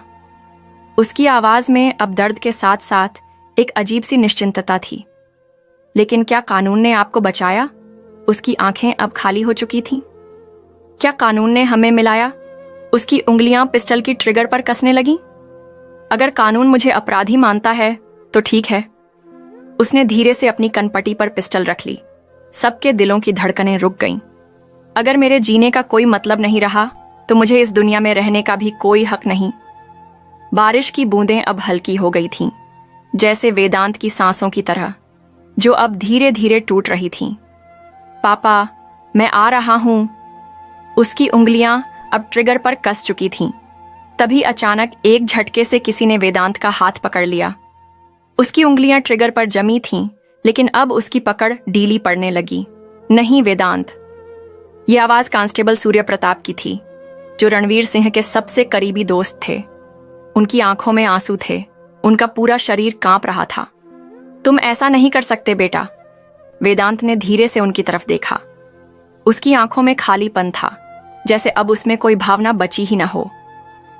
उसकी आवाज में अब दर्द के साथ साथ एक अजीब सी निश्चिंतता थी। लेकिन क्या कानून ने आपको बचाया? उसकी आंखें अब खाली हो चुकी थीं। क्या कानून ने हमें मिलाया? उसकी उंगलियां पिस्टल की ट्रिगर पर कसने लगीं। अगर कानून मुझे अपराधी मानता है तो ठीक है। उसने धीरे से अपनी कनपटी पर पिस्टल रख ली। सबके दिलों की धड़कनें रुक गईं। अगर मेरे जीने का कोई मतलब नहीं रहा तो मुझे इस दुनिया में रहने का भी कोई हक नहीं। बारिश की बूंदें अब हल्की हो गई थीं, जैसे वेदांत की सांसों की तरह, जो अब धीरे धीरे टूट रही थीं। पापा, मैं आ रहा हूं। उसकी उंगलियां अब ट्रिगर पर कस चुकी थीं। तभी अचानक एक झटके से किसी ने वेदांत का हाथ पकड़ लिया। उसकी उंगलियां ट्रिगर पर जमी थीं, लेकिन अब उसकी पकड़ ढीली पड़ने लगी। नहीं वेदांत। यह आवाज कांस्टेबल सूर्य प्रताप की थी, जो रणवीर सिंह के सबसे करीबी दोस्त थे। उनकी आंखों में आंसू थे, उनका पूरा शरीर कांप रहा था। तुम ऐसा नहीं कर सकते बेटा। वेदांत ने धीरे से उनकी तरफ देखा। उसकी आंखों में खालीपन था, जैसे अब उसमें कोई भावना बची ही न हो।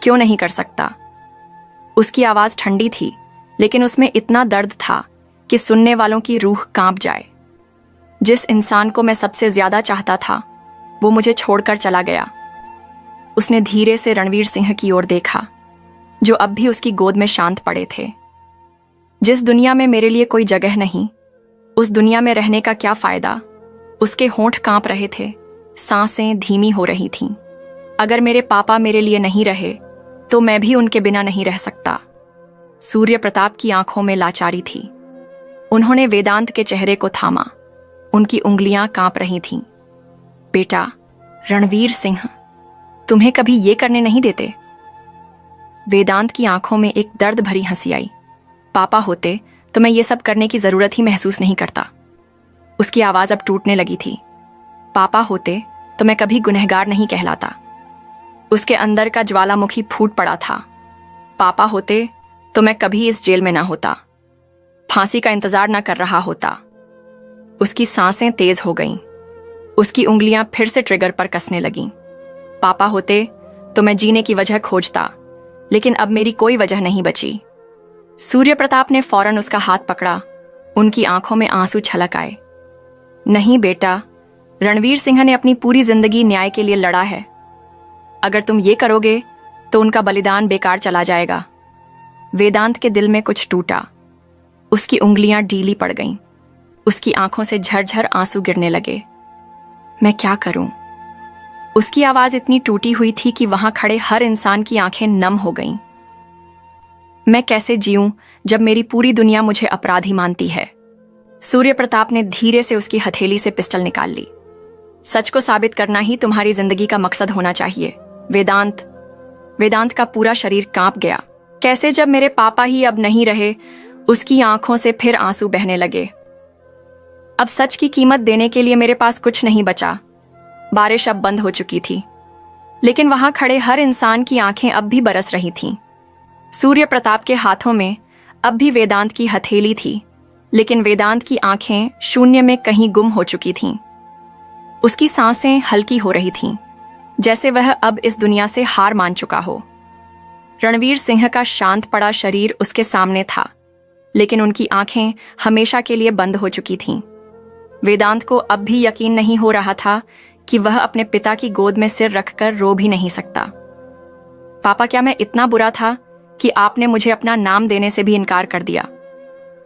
क्यों नहीं कर सकता? उसकी आवाज ठंडी थी, लेकिन उसमें इतना दर्द था कि सुनने वालों की रूह कांप जाए। जिस इंसान को मैं सबसे ज्यादा चाहता था, वो मुझे छोड़कर चला गया। उसने धीरे से रणवीर सिंह की ओर देखा, जो अब भी उसकी गोद में शांत पड़े थे। जिस दुनिया में मेरे लिए कोई जगह नहीं, उस दुनिया में रहने का क्या फायदा? उसके होंठ कांप रहे थे, सांसें धीमी हो रही थीं। अगर मेरे पापा मेरे लिए नहीं रहे, तो मैं भी उनके बिना नहीं रह सकता। सूर्य प्रताप की आंखों में लाचारी थी। उन्होंने वेदांत के चेहरे को थामा। उनकी उंगलियां कांप रही थीं। बेटा, रणवीर सिंह तुम्हें कभी ये करने नहीं देते। वेदांत की आंखों में एक दर्द भरी हंसी आई। पापा होते तो मैं ये सब करने की जरूरत ही महसूस नहीं करता। उसकी आवाज अब टूटने लगी थी। पापा होते तो मैं कभी गुनहगार नहीं कहलाता। उसके अंदर का ज्वालामुखी फूट पड़ा था। पापा होते तो मैं कभी इस जेल में ना होता, फांसी का इंतजार ना कर रहा होता। उसकी सांसें तेज हो गईं। उसकी उंगलियां फिर से ट्रिगर पर कसने लगीं। पापा होते तो मैं जीने की वजह खोजता, लेकिन अब मेरी कोई वजह नहीं बची। सूर्य प्रताप ने फौरन उसका हाथ पकड़ा। उनकी आंखों में आंसू छलक आए। नहीं बेटा, रणवीर सिंह ने अपनी पूरी जिंदगी न्याय के लिए लड़ा है। अगर तुम ये करोगे तो उनका बलिदान बेकार चला जाएगा। वेदांत के दिल में कुछ टूटा। उसकी उंगलियां ढीली पड़ गईं। उसकी आंखों से झरझर आंसू गिरने लगे। मैं क्या करूं? उसकी आवाज इतनी टूटी हुई थी कि वहां खड़े हर इंसान की आंखें नम हो गईं। मैं कैसे जीऊं जब मेरी पूरी दुनिया मुझे अपराधी मानती है? सूर्य प्रताप ने धीरे से उसकी हथेली से पिस्टल निकाल ली। सच को साबित करना ही तुम्हारी जिंदगी का मकसद होना चाहिए, वेदांत। वेदांत का पूरा शरीर कांप गया। कैसे जब मेरे पापा ही अब नहीं रहे? उसकी आंखों से फिर आंसू बहने लगे। अब सच की कीमत देने के लिए मेरे पास कुछ नहीं बचा। बारिश अब बंद हो चुकी थी, लेकिन वहां खड़े हर इंसान की आंखें अब भी बरस रही थीं। सूर्य प्रताप के हाथों में अब भी वेदांत की हथेली थी, लेकिन वेदांत की आंखें शून्य में कहीं गुम हो चुकी थीं। उसकी सांसें हल्की हो रही थीं, जैसे वह अब इस दुनिया से हार मान चुका हो। रणवीर सिंह का शांत पड़ा शरीर उसके सामने था, लेकिन उनकी आंखें हमेशा के लिए बंद हो चुकी थीं। वेदांत को अब भी यकीन नहीं हो रहा था कि वह अपने पिता की गोद में सिर रखकर रो भी नहीं सकता। पापा, क्या मैं इतना बुरा था कि आपने मुझे अपना नाम देने से भी इनकार कर दिया?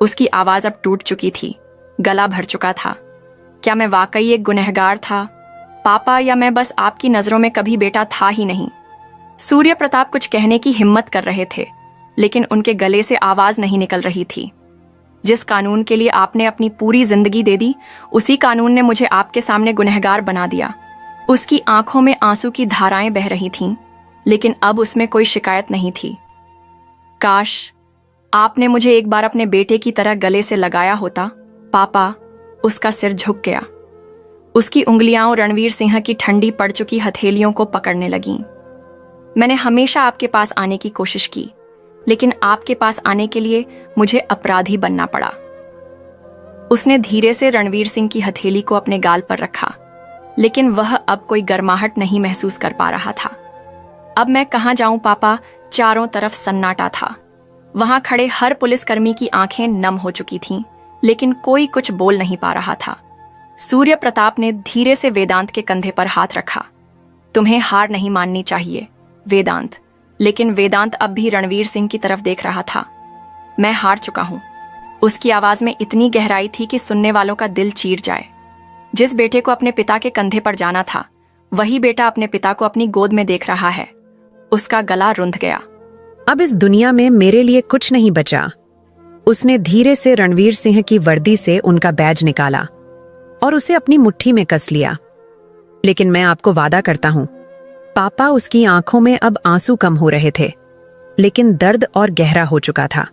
उसकी आवाज अब टूट चुकी थी, गला भर चुका था। क्या मैं वाकई एक गुनहगार था, पापा, या मैं बस आपकी नजरों में कभी बेटा था ही नहीं? सूर्य प्रताप कुछ कहने की हिम्मत कर रहे थे, लेकिन उनके गले से आवाज नहीं निकल रही थी। जिस कानून के लिए आपने अपनी पूरी जिंदगी दे दी, उसी कानून ने मुझे आपके सामने गुनहगार बना दिया। उसकी आंखों में आंसू की धाराएं बह रही थीं, लेकिन अब उसमें कोई शिकायत नहीं थी। काश आपने मुझे एक बार अपने बेटे की तरह गले से लगाया होता, पापा। उसका सिर झुक गया। उसकी उंगलियां रणवीर सिंह की ठंडी पड़ चुकी हथेलियों को पकड़ने लगीं। मैंने हमेशा आपके पास आने की कोशिश की, लेकिन आपके पास आने के लिए मुझे अपराधी बनना पड़ा। उसने धीरे से रणवीर सिंह की हथेली को अपने गाल पर रखा, लेकिन वह अब कोई गर्माहट नहीं महसूस कर पा रहा था। अब मैं कहां जाऊं पापा? चारों तरफ सन्नाटा था। वहां खड़े हर पुलिसकर्मी की आंखें नम हो चुकी थीं, लेकिन कोई कुछ बोल नहीं पा रहा था। सूर्य प्रताप ने धीरे से वेदांत के कंधे पर हाथ रखा। तुम्हें हार नहीं माननी चाहिए, वेदांत। लेकिन वेदांत अब भी रणवीर सिंह की तरफ देख रहा था। मैं हार चुका हूं। उसकी आवाज में इतनी गहराई थी कि सुनने वालों का दिल चीर जाए। जिस बेटे को अपने पिता के कंधे पर जाना था, वही बेटा अपने पिता को अपनी गोद में देख रहा है। उसका गला रुंध गया। अब इस दुनिया में मेरे लिए कुछ नहीं बचा। उसने धीरे से रणवीर सिंह की वर्दी से उनका बैज निकाला और उसे अपनी मुट्ठी में कस लिया। लेकिन मैं आपको वादा करता हूं, पापा, उसकी आंखों में अब आंसू कम हो रहे थे, लेकिन दर्द और गहरा हो चुका था।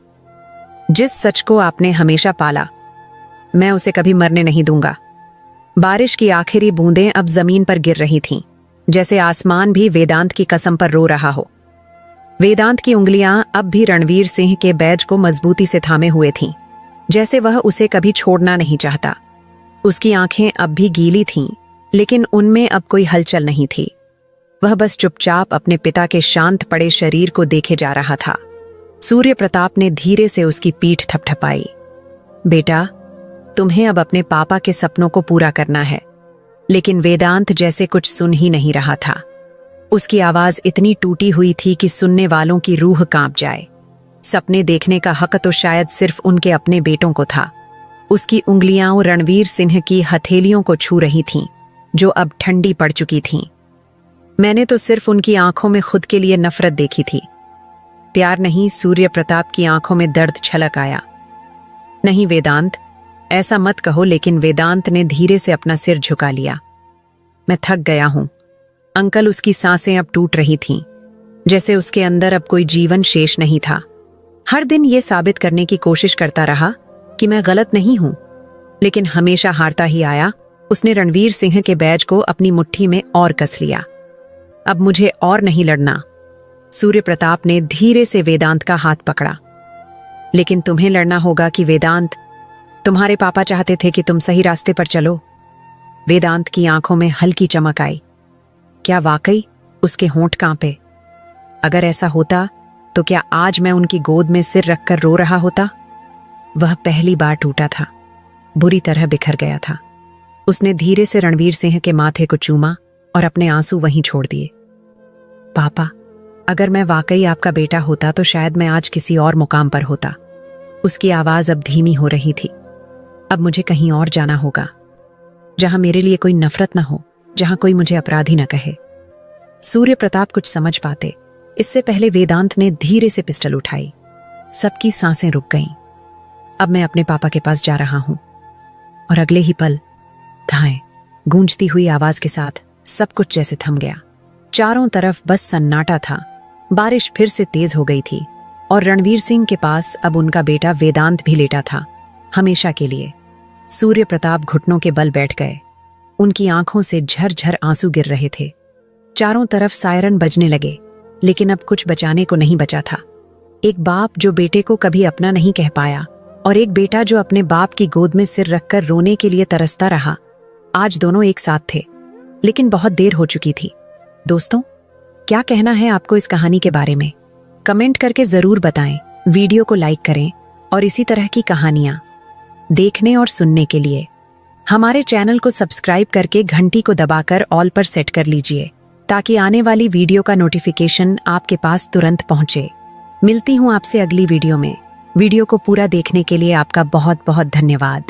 जिस सच को आपने हमेशा पाला, मैं उसे कभी मरने नहीं दूंगा। बारिश की आखिरी बूंदें अब जमीन पर गिर रही थीं, जैसे आसमान भी वेदांत की कसम पर रो रहा हो। वेदांत की उंगलियां अब भी रणवीर सिंह के बैज को मजबूती से थामे हुए थीं, जैसे वह उसे कभी छोड़ना नहीं चाहता। उसकी आंखें अब भी गीली थीं, लेकिन उनमें अब कोई हलचल नहीं थी। वह बस चुपचाप अपने पिता के शांत पड़े शरीर को देखे जा रहा था। सूर्य प्रताप ने धीरे से उसकी पीठ थपथपाई। बेटा, तुम्हें अब अपने पापा के सपनों को पूरा करना है। लेकिन वेदांत जैसे कुछ सुन ही नहीं रहा था। उसकी आवाज इतनी टूटी हुई थी कि सुनने वालों की रूह कांप जाए। सपने देखने का हक तो शायद सिर्फ उनके अपने बेटों को था। उसकी उंगलियां रणवीर सिंह की हथेलियों को छू रही थीं, जो अब ठंडी पड़ चुकी थीं। मैंने तो सिर्फ उनकी आंखों में खुद के लिए नफरत देखी थी, प्यार नहीं। सूर्य प्रताप की आंखों में दर्द छलक आया। नहीं वेदांत, ऐसा मत कहो। लेकिन वेदांत ने धीरे से अपना सिर झुका लिया। मैं थक गया हूं अंकल। उसकी सांसें अब टूट रही थीं, जैसे उसके अंदर अब कोई जीवन शेष नहीं था। हर दिन ये साबित करने की कोशिश करता रहा कि मैं गलत नहीं हूं, लेकिन हमेशा हारता ही आया। उसने रणवीर सिंह के बैज को अपनी मुट्ठी में और कस लिया। अब मुझे और नहीं लड़ना। सूर्य प्रताप ने धीरे से वेदांत का हाथ पकड़ा। लेकिन तुम्हें लड़ना होगा कि वेदांत, तुम्हारे पापा चाहते थे कि तुम सही रास्ते पर चलो। वेदांत की आंखों में हल्की चमक आई। क्या वाकई? उसके होंठ कांपे। अगर ऐसा होता तो क्या आज मैं उनकी गोद में सिर रखकर रो रहा होता? वह पहली बार टूटा था, बुरी तरह बिखर गया था। उसने धीरे से रणवीर सिंह के माथे को चूमा और अपने आंसू वहीं छोड़ दिए। पापा, अगर मैं वाकई आपका बेटा होता तो शायद मैं आज किसी और मुकाम पर होता। उसकी आवाज अब धीमी हो रही थी। अब मुझे कहीं और जाना होगा, जहां मेरे लिए कोई नफरत न हो, जहां कोई मुझे अपराधी न कहे। सूर्य प्रताप कुछ समझ पाते इससे पहले वेदांत ने धीरे से पिस्टल उठाई। सबकी सांसें रुक गईं। अब मैं अपने पापा के पास जा रहा हूं। और अगले ही पल धाएं गूंजती हुई आवाज के साथ सब कुछ जैसे थम गया। चारों तरफ बस सन्नाटा था। बारिश फिर से तेज हो गई थी और रणवीर सिंह के पास अब उनका बेटा वेदांत भी लेटा था, हमेशा के लिए। सूर्य प्रताप घुटनों के बल बैठ गए। उनकी आंखों से झरझर आंसू गिर रहे थे। चारों तरफ सायरन बजने लगे, लेकिन अब कुछ बचाने को नहीं बचा था। एक बाप जो बेटे को कभी अपना नहीं कह पाया, और एक बेटा जो अपने बाप की गोद में सिर रखकर रोने के लिए तरसता रहा। आज दोनों एक साथ थे, लेकिन बहुत देर हो चुकी थी। दोस्तों, क्या कहना है आपको इस कहानी के बारे में? कमेंट करके जरूर बताएं। वीडियो को लाइक करें और इसी तरह की कहानियां देखने और सुनने के लिए हमारे चैनल को सब्सक्राइब करके घंटी को दबाकर ऑल पर सेट कर लीजिए, ताकि आने वाली वीडियो का नोटिफिकेशन आपके पास तुरंत पहुंचे। मिलती हूं आपसे अगली वीडियो में। वीडियो को पूरा देखने के लिए आपका बहुत बहुत धन्यवाद।